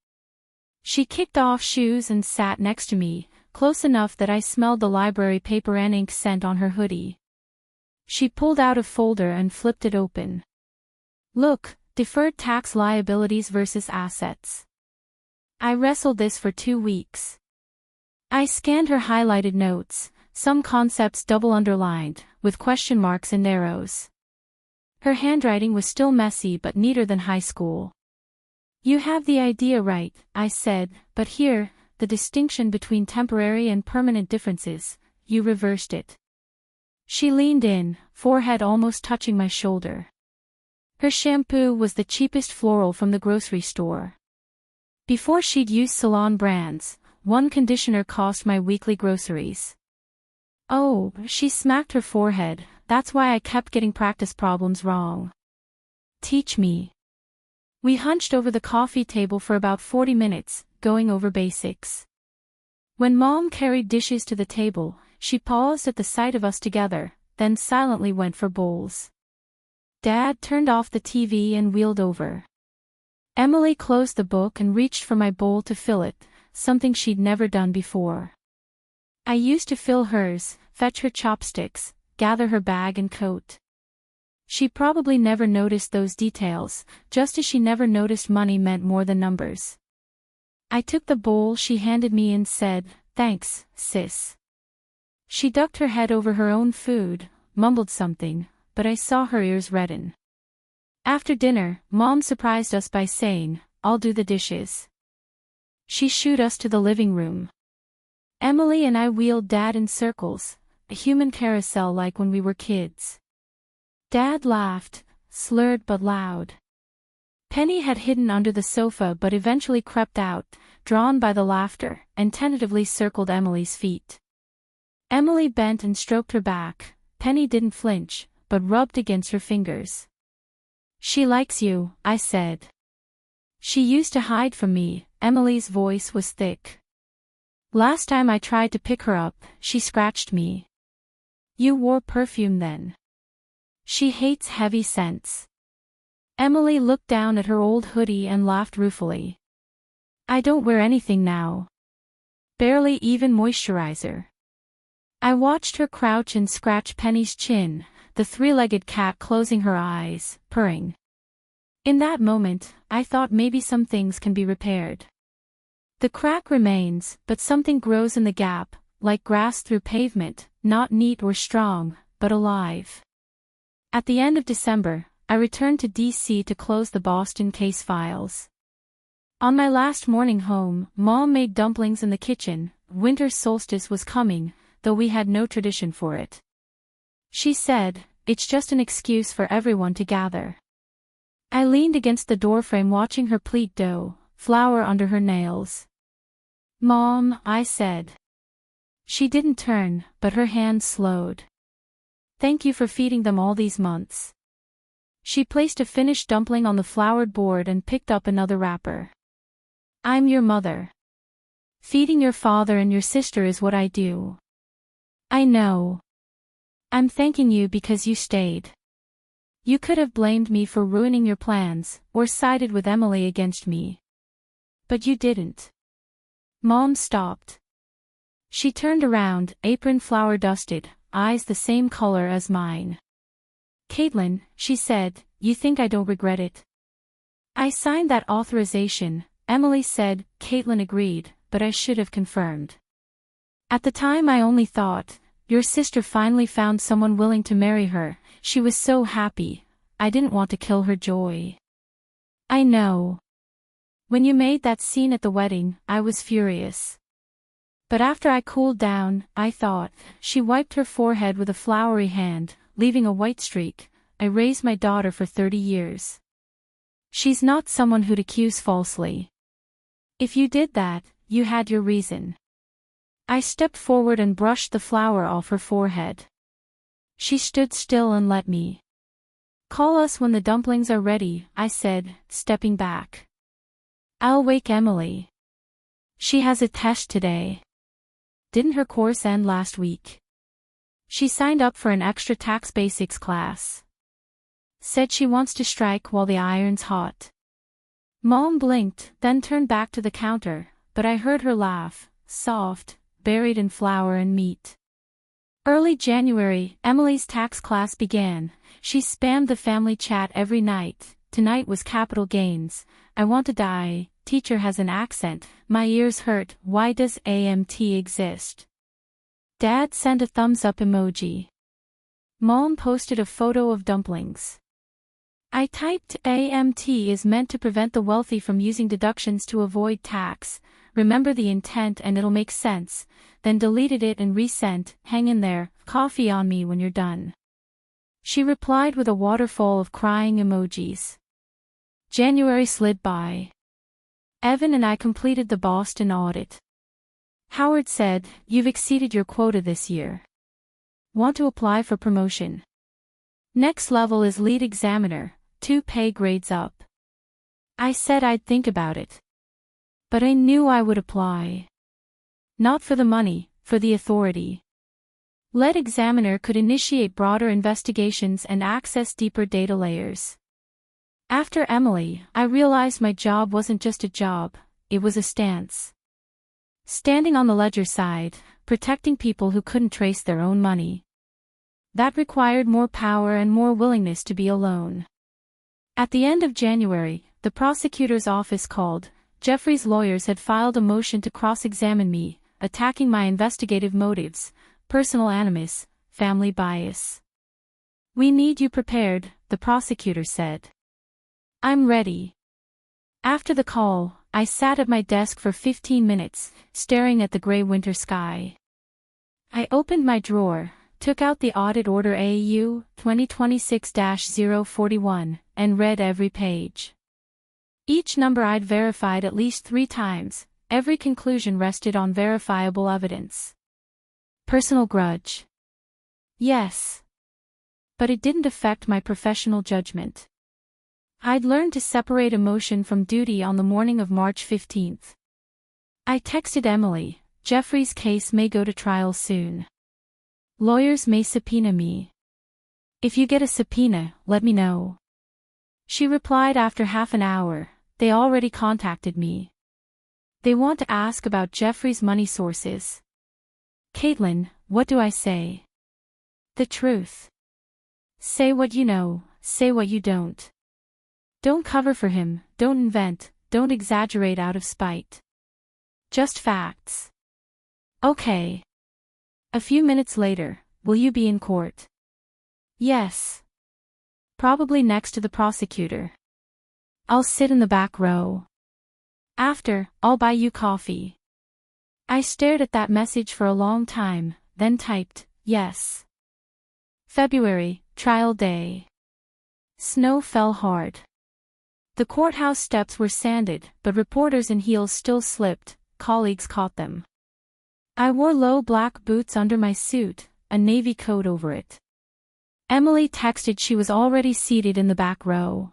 She kicked off shoes and sat next to me, close enough that I smelled the library paper and ink scent on her hoodie. She pulled out a folder and flipped it open. "Look, deferred tax liabilities versus assets. I wrestled this for 2 weeks." I scanned her highlighted notes, some concepts double underlined, with question marks and arrows. Her handwriting was still messy but neater than high school. "You have the idea right," I said, "but here, the distinction between temporary and permanent differences, you reversed it." She leaned in, forehead almost touching my shoulder. Her shampoo was the cheapest floral from the grocery store. Before she'd used salon brands, one conditioner cost my weekly groceries. "Oh," she smacked her forehead, "that's why I kept getting practice problems wrong. Teach me." We hunched over the coffee table for about 40 minutes, going over basics. When Mom carried dishes to the table, she paused at the sight of us together, then silently went for bowls. Dad turned off the TV and wheeled over. Emily closed the book and reached for my bowl to fill it, something she'd never done before. I used to fill hers, fetch her chopsticks, gather her bag and coat. She probably never noticed those details, just as she never noticed money meant more than numbers. I took the bowl she handed me and said, "Thanks, sis." She ducked her head over her own food, mumbled something, but I saw her ears redden. After dinner, Mom surprised us by saying, I'll do the dishes. She shooed us to the living room. Emily and I wheeled Dad in circles, a human carousel like when we were kids. Dad laughed, slurred but loud. Penny had hidden under the sofa but eventually crept out, drawn by the laughter, and tentatively circled Emily's feet. Emily bent and stroked her back. Penny didn't flinch, but rubbed against her fingers. "She likes you," I said. "She used to hide from me." Emily's voice was thick. "Last time I tried to pick her up, she scratched me." "You wore perfume then." "She hates heavy scents." Emily looked down at her old hoodie and laughed ruefully. "I don't wear anything now. Barely even moisturizer." I watched her crouch and scratch Penny's chin, the three-legged cat closing her eyes, purring. In that moment, I thought maybe some things can be repaired. The crack remains, but something grows in the gap, like grass through pavement, not neat or strong, but alive. At the end of December, I returned to D.C. to close the Boston case files. On my last morning home, Mom made dumplings in the kitchen. Winter solstice was coming, though we had no tradition for it. She said, "It's just an excuse for everyone to gather." I leaned against the doorframe watching her pleat dough, flour under her nails. "Mom," I said. She didn't turn, but her hand slowed. "Thank you for feeding them all these months." She placed a finished dumpling on the floured board and picked up another wrapper. "I'm your mother. Feeding your father and your sister is what I do." "I know. I'm thanking you because you stayed. You could have blamed me for ruining your plans, or sided with Emily against me. But you didn't." Mom stopped. She turned around, apron flour dusted, eyes the same color as mine. "Caitlin," she said, "you think I don't regret it?" "I signed that authorization," Emily said. Caitlin agreed, but I should have confirmed. At the time I only thought, your sister finally found someone willing to marry her, she was so happy. I didn't want to kill her joy. "I know. When you made that scene at the wedding, I was furious. But after I cooled down, I thought," she wiped her forehead with a floury hand, leaving a white streak, "I raised my daughter for 30 years. She's not someone who'd accuse falsely. If you did that, you had your reason." I stepped forward and brushed the flour off her forehead. She stood still and let me. "Call us when the dumplings are ready," I said, stepping back. "I'll wake Emily. She has a test today. Didn't her course end last week? She signed up for an extra tax basics class. Said she wants to strike while the iron's hot." Mom blinked, then turned back to the counter, but I heard her laugh, soft, buried in flour and meat. Early January, Emily's tax class began. She spammed the family chat every night. Tonight was capital gains. "I want to die. Teacher has an accent. My ears hurt. Why does AMT exist?" Dad sent a thumbs up emoji. Mom posted a photo of dumplings. I typed, "AMT is meant to prevent the wealthy from using deductions to avoid tax. Remember the intent and it'll make sense." Then deleted it and resent, "Hang in there, coffee on me when you're done." She replied with a waterfall of crying emojis. January slid by. Evan and I completed the Boston audit. Howard said, "You've exceeded your quota this year. Want to apply for promotion? Next level is lead examiner, 2 pay grades up." I said I'd think about it. But I knew I would apply. Not for the money, for the authority. Lead examiner could initiate broader investigations and access deeper data layers. After Emily, I realized my job wasn't just a job, it was a stance. Standing on the ledger side, protecting people who couldn't trace their own money. That required more power and more willingness to be alone. At the end of January, the prosecutor's office called. Jeffrey's lawyers had filed a motion to cross-examine me, attacking my investigative motives, personal animus, family bias. "We need you prepared," the prosecutor said. "I'm ready." After the call, I sat at my desk for 15 minutes, staring at the gray winter sky. I opened my drawer, took out the audit order AU 2026-041, and read every page. Each number I'd verified at least 3 times, every conclusion rested on verifiable evidence. Personal grudge. Yes. But it didn't affect my professional judgment. I'd learned to separate emotion from duty on the morning of March 15th. I texted Emily, "Jeffrey's case may go to trial soon. Lawyers may subpoena me. If you get a subpoena, let me know." She replied after half an hour, "They already contacted me. They want to ask about Jeffrey's money sources." Caitlin, what do I say? The truth. Say what you know, say what you don't. Don't cover for him, don't invent, don't exaggerate out of spite. Just facts. Okay. A few minutes later, will you be in court? Yes. Probably next to the prosecutor. I'll sit in the back row. After, I'll buy you coffee. I stared at that message for a long time, then typed, yes. February, trial day. Snow fell hard. The courthouse steps were sanded, but reporters in heels still slipped, colleagues caught them. I wore low black boots under my suit, a navy coat over it. Emily texted she was already seated in the back row.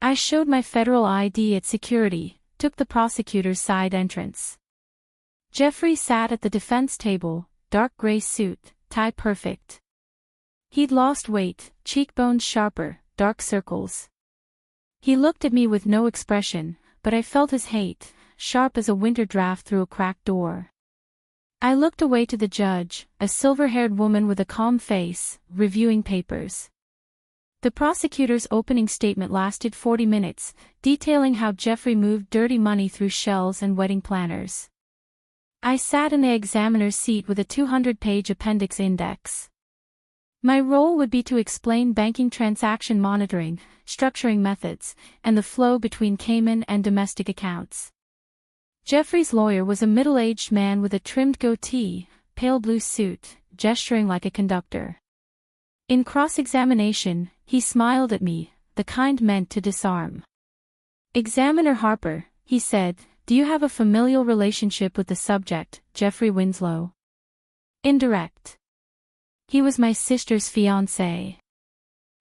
I showed my federal ID at security, took the prosecutor's side entrance. Jeffrey sat at the defense table, dark gray suit, tie perfect. He'd lost weight, cheekbones sharper, dark circles. He looked at me with no expression, but I felt his hate, sharp as a winter draft through a cracked door. I looked away to the judge, a silver-haired woman with a calm face, reviewing papers. The prosecutor's opening statement lasted 40 minutes, detailing how Jeffrey moved dirty money through shells and wedding planners. I sat in the examiner's seat with a 200-page appendix index. My role would be to explain banking transaction monitoring, structuring methods, and the flow between Cayman and domestic accounts. Jeffrey's lawyer was a middle-aged man with a trimmed goatee, pale blue suit, gesturing like a conductor. In cross-examination, he smiled at me, the kind meant to disarm. "Examiner Harper," he said, "do you have a familial relationship with the subject, Jeffrey Winslow?" "Indirect. He was my sister's fiancé."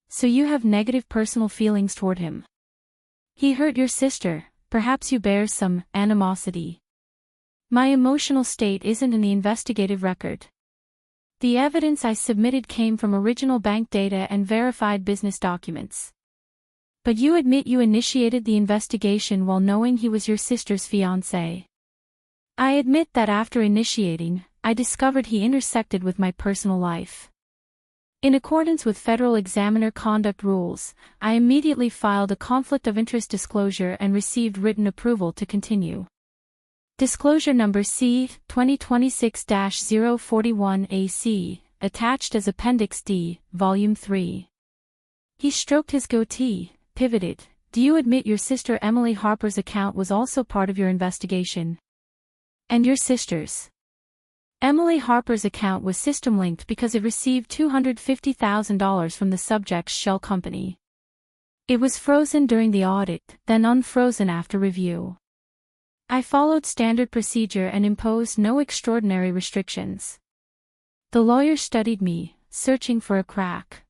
"So you have negative personal feelings toward him? He hurt your sister, perhaps you bear some animosity." "My emotional state isn't in the investigative record. The evidence I submitted came from original bank data and verified business documents." "But you admit you initiated the investigation while knowing he was your sister's fiancé." "I admit that after initiating, I discovered he intersected with my personal life. In accordance with federal examiner conduct rules, I immediately filed a conflict of interest disclosure and received written approval to continue. Disclosure number C, 2026-041 AC, attached as Appendix D, Volume 3. He stroked his goatee, pivoted. "Do you admit your sister Emily Harper's account was also part of your investigation? And your sister's?" Emily Harper's account was system-linked because it received $250,000 from the subject's shell company. It was frozen during the audit, then unfrozen after review. I followed standard procedure and imposed no extraordinary restrictions. The lawyer studied me, searching for a crack.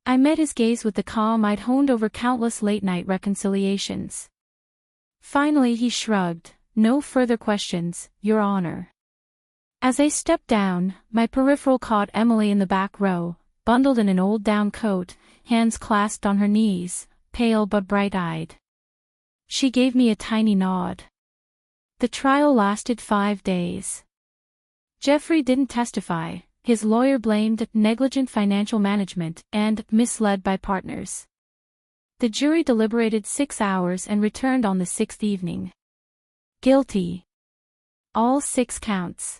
I met his gaze with the calm I'd honed over countless late-night reconciliations. Finally he shrugged, "No further questions, Your Honor." As I stepped down, my peripheral caught Emily in the back row, bundled in an old down coat, hands clasped on her knees, pale but bright-eyed. She gave me a tiny nod. The trial lasted 5 days. Jeffrey didn't testify, his lawyer blamed negligent financial management and misled by partners. The jury deliberated 6 hours and returned on the 6th evening. Guilty. All 6 counts.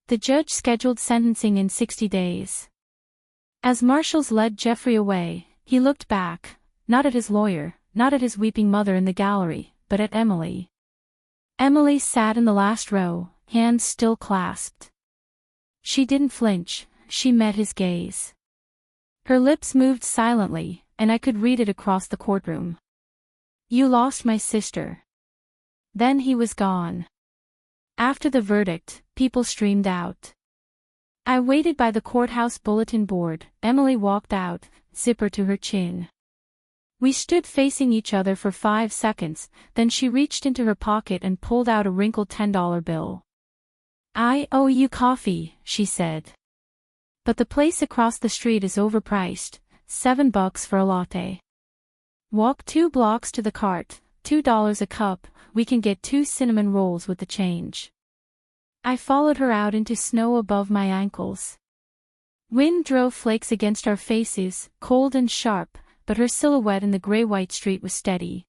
The judge scheduled sentencing in 60 days. As marshals led Jeffrey away, he looked back, not at his lawyer, not at his weeping mother in the gallery, but at Emily. Emily sat in the last row, hands still clasped. She didn't flinch, she met his gaze. Her lips moved silently, and I could read it across the courtroom. "You lost my sister." Then he was gone. After the verdict, people streamed out. I waited by the courthouse bulletin board. Emily walked out, zipper to her chin. We stood facing each other for 5 seconds, then she reached into her pocket and pulled out a wrinkled $10 bill. "I owe you coffee," she said. "But the place across the street is overpriced, $7 for a latte. Walk 2 blocks to the cart, $2 a cup, we can get 2 cinnamon rolls with the change." I followed her out into snow above my ankles. Wind drove flakes against our faces, cold and sharp, but her silhouette in the gray-white street was steady.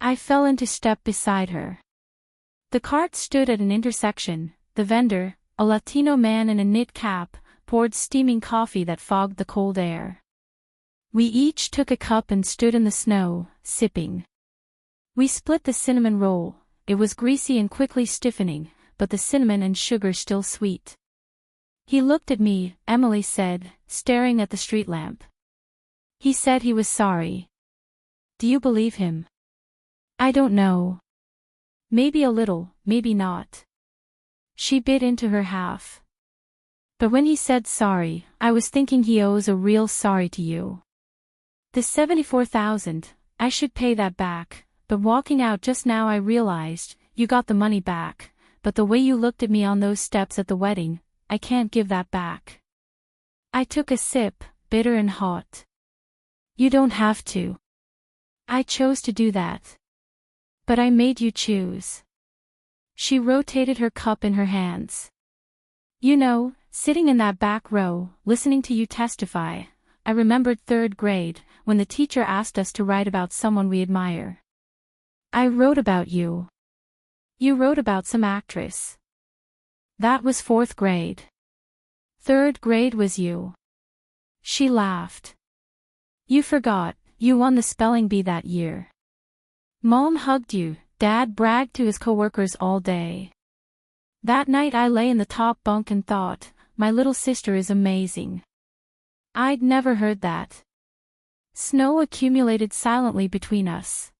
I fell into step beside her. The cart stood at an intersection. The vendor, a Latino man in a knit cap, poured steaming coffee that fogged the cold air. We each took a cup and stood in the snow, sipping. We split the cinnamon roll. It was greasy and quickly stiffening, but the cinnamon and sugar still sweet. "He looked at me," Emily said, staring at the street lamp. "He said he was sorry." "Do you believe him?" "I don't know. Maybe a little, maybe not." She bit into her half. "But when he said sorry, I was thinking he owes a real sorry to you. The $74,000, I should pay that back, but walking out just now I realized, you got the money back, but the way you looked at me on those steps at the wedding, I can't give that back." I took a sip, bitter and hot. "You don't have to. I chose to do that. But I made you choose." She rotated her cup in her hands. "You know, sitting in that back row, listening to you testify, I remembered 3rd grade, when the teacher asked us to write about someone we admire. I wrote about you. You wrote about some actress. That was 4th grade. 3rd grade was you." She laughed. "You forgot, you won the spelling bee that year. Mom hugged you, Dad bragged to his coworkers all day. That night I lay in the top bunk and thought, my little sister is amazing." I'd never heard that. Snow accumulated silently between us.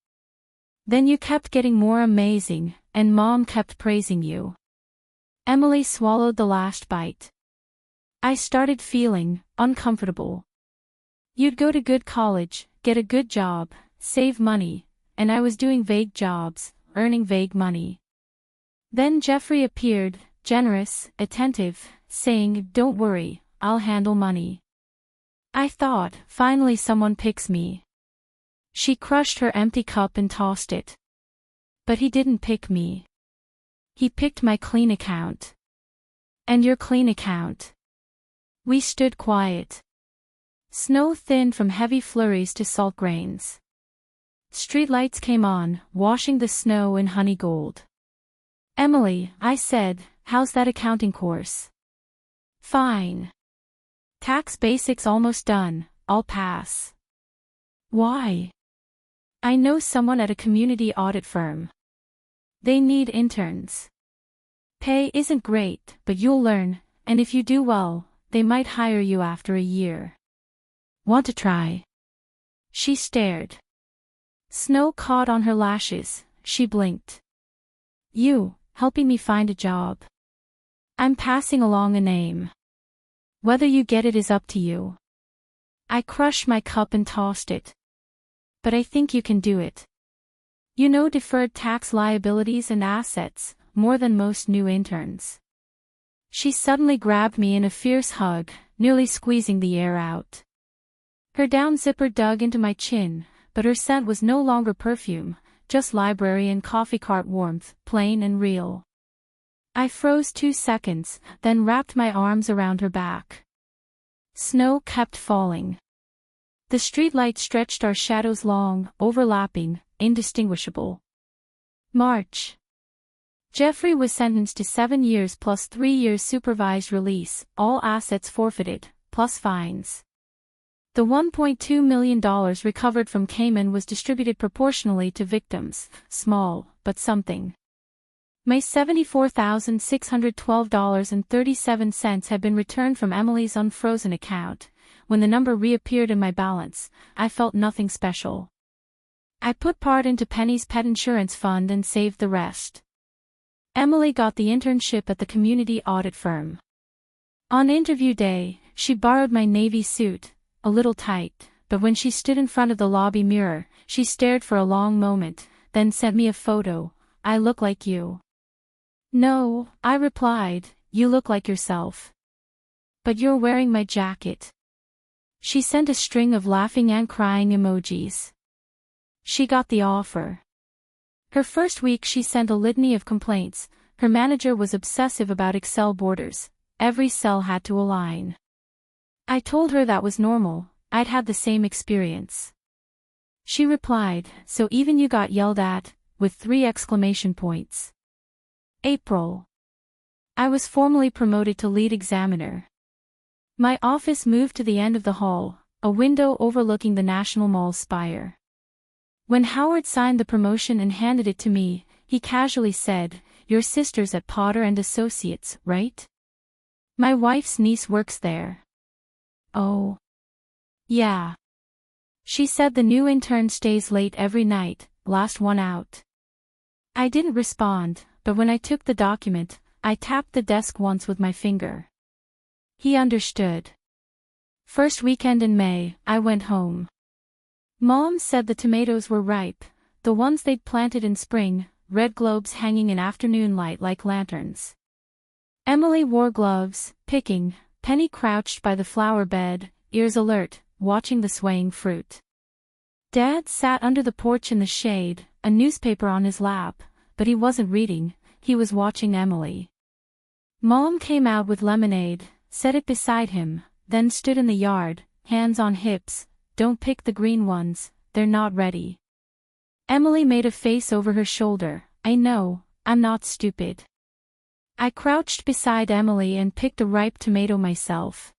"Then you kept getting more amazing, and Mom kept praising you." Emily swallowed the last bite. I started feeling uncomfortable. "You'd go to good college, get a good job, save money, and I was doing vague jobs, earning vague money. Then Jeffrey appeared, generous, attentive, saying, 'Don't worry, I'll handle money.' I thought, finally someone picks me." She crushed her empty cup and tossed it. "But he didn't pick me. He picked my clean account. And your clean account." We stood quiet. Snow thinned from heavy flurries to salt grains. Streetlights came on, washing the snow in honey gold. "Emily," I said, "how's that accounting course?" "Fine. Tax basics almost done, I'll pass." "Why?" "I know someone at a community audit firm. They need interns. Pay isn't great, but you'll learn, and if you do well, they might hire you after a year. Want to try?" She stared. Snow caught on her lashes, she blinked. "You, helping me find a job. I'm passing along a name. Whether you get it is up to you." I crushed my cup and tossed it. "But I think you can do it. You know deferred tax liabilities and assets, more than most new interns." She suddenly grabbed me in a fierce hug, nearly squeezing the air out. Her down zipper dug into my chin, but her scent was no longer perfume, just library and coffee cart warmth, plain and real. I froze 2 seconds, then wrapped my arms around her back. Snow kept falling. The streetlight stretched our shadows long, overlapping, indistinguishable. March. Jeffrey was sentenced to 7 years plus 3 years supervised release, all assets forfeited, plus fines. The $1.2 million recovered from Cayman was distributed proportionally to victims, small, but something. My $74,612.37 had been returned from Emily's unfrozen account. When the number reappeared in my balance, I felt nothing special. I put part into Penny's pet insurance fund and saved the rest. Emily got the internship at the community audit firm. On interview day, she borrowed my navy suit, a little tight, but when she stood in front of the lobby mirror, she stared for a long moment, then sent me a photo. "I look like you." "No," I replied, "you look like yourself." "But you're wearing my jacket." She sent a string of laughing and crying emojis. She got the offer. Her first week she sent a litany of complaints. Her manager was obsessive about Excel borders. Every cell had to align. I told her that was normal, I'd had the same experience. She replied, "So even you got yelled at," with 3 exclamation points. April. I was formally promoted to lead examiner. My office moved to the end of the hall, a window overlooking the National Mall's spire. When Howard signed the promotion and handed it to me, he casually said, "Your sister's at Potter and Associates, right? My wife's niece works there." "Oh. Yeah." She said the new intern stays late every night, last one out. I didn't respond, but when I took the document, I tapped the desk once with my finger. He understood. First weekend in May, I went home. Mom said the tomatoes were ripe, the ones they'd planted in spring, red globes hanging in afternoon light like lanterns. Emily wore gloves, picking. Penny crouched by the flower bed, ears alert, watching the swaying fruit. Dad sat under the porch in the shade, a newspaper on his lap, but he wasn't reading, he was watching Emily. Mom came out with lemonade, set it beside him, then stood in the yard, hands on hips. "Don't pick the green ones, they're not ready." Emily made a face over her shoulder. "I know, I'm not stupid." I crouched beside Emily and picked a ripe tomato myself.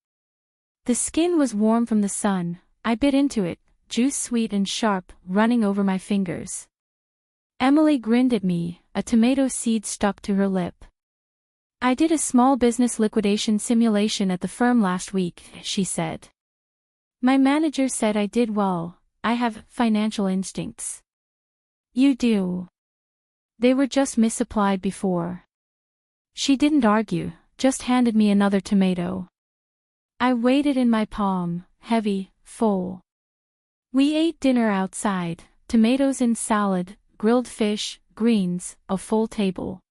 The skin was warm from the sun. I bit into it, juice sweet and sharp, running over my fingers. Emily grinned at me, a tomato seed stuck to her lip. "I did a small business liquidation simulation at the firm last week," she said. "My manager said I did well. I have financial instincts." "You do. They were just misapplied before." She didn't argue, just handed me another tomato. I weighed it in my palm, heavy, full. We ate dinner outside, tomatoes in salad, grilled fish, greens, a full table.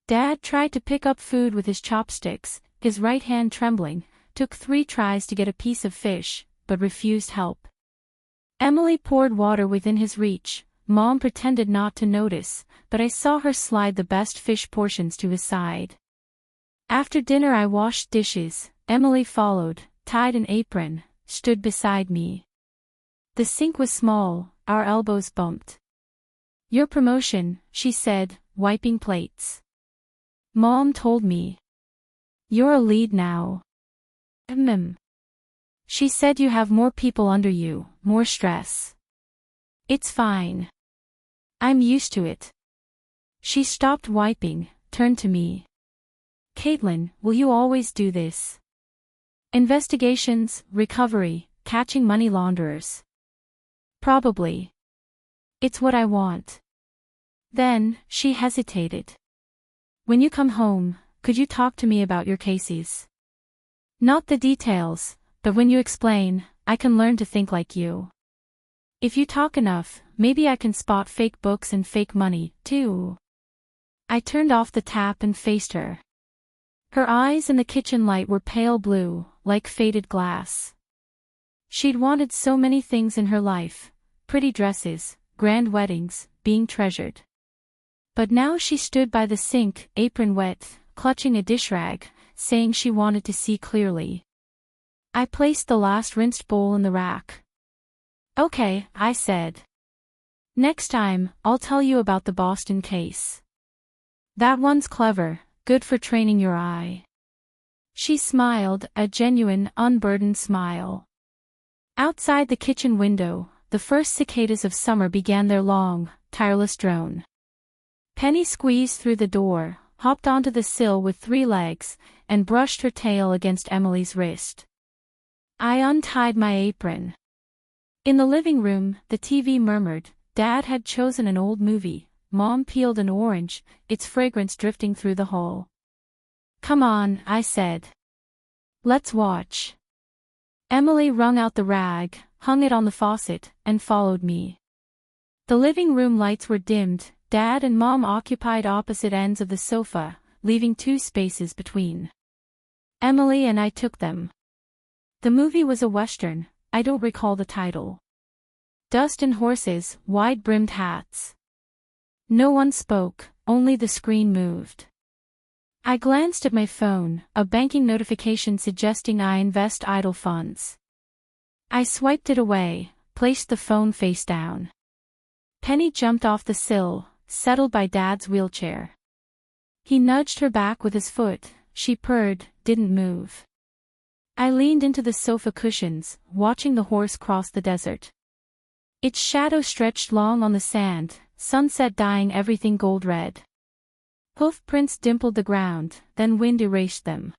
Dad tried to pick up food with his chopsticks, his right hand trembling, took 3 tries to get a piece of fish, but refused help. Emily poured water within his reach. Mom pretended not to notice, but I saw her slide the best fish portions to his side. After dinner I washed dishes. Emily followed, tied an apron, stood beside me. The sink was small, our elbows bumped. "Your promotion," she said, wiping plates. "Mom told me. You're a lead now." She said you have more people under you, more stress." "It's fine. I'm used to it." She stopped wiping, turned to me. "Caitlin, will you always do this? Investigations, recovery, catching money launderers?" "Probably. It's what I want." Then, she hesitated. "When you come home, could you talk to me about your cases? Not the details, but when you explain, I can learn to think like you. If you talk enough, maybe I can spot fake books and fake money, too." I turned off the tap and faced her. Her eyes in the kitchen light were pale blue, like faded glass. She'd wanted so many things in her life: pretty dresses, grand weddings, being treasured. But now she stood by the sink, apron wet, clutching a dish rag, saying she wanted to see clearly. I placed the last rinsed bowl in the rack. "Okay," I said. "Next time, I'll tell you about the Boston case. That one's clever, good for training your eye." She smiled, a genuine, unburdened smile. Outside the kitchen window, the first cicadas of summer began their long, tireless drone. Penny squeezed through the door, hopped onto the sill with 3 legs, and brushed her tail against Emily's wrist. I untied my apron. In the living room, the TV murmured. Dad had chosen an old movie. Mom peeled an orange, its fragrance drifting through the hall. "Come on," I said. "Let's watch." Emily wrung out the rag, hung it on the faucet, and followed me. The living room lights were dimmed. Dad and Mom occupied opposite ends of the sofa, leaving 2 spaces between. Emily and I took them. The movie was a western. I don't recall the title. Dust and horses, wide-brimmed hats. No one spoke, only the screen moved. I glanced at my phone, a banking notification suggesting I invest idle funds. I swiped it away, placed the phone face down. Penny jumped off the sill, settled by Dad's wheelchair. He nudged her back with his foot. She purred, didn't move. I leaned into the sofa cushions, watching the horse cross the desert. Its shadow stretched long on the sand, sunset dyeing everything gold red. Hoof prints dimpled the ground, then wind erased them.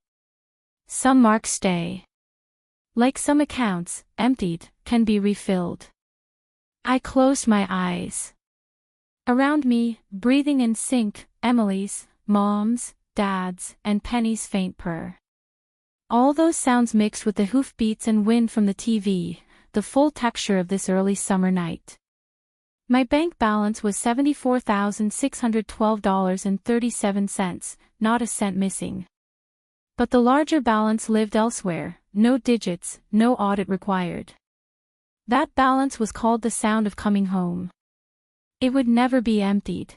Some marks stay. Like some accounts, emptied, can be refilled. I closed my eyes. Around me, breathing in sync, Emily's, Mom's, Dad's, and Penny's faint purr. All those sounds mixed with the hoofbeats and wind from the TV, the full texture of this early summer night. My bank balance was $74,612.37, not a cent missing. But the larger balance lived elsewhere, no digits, no audit required. That balance was called the sound of coming home. It would never be emptied.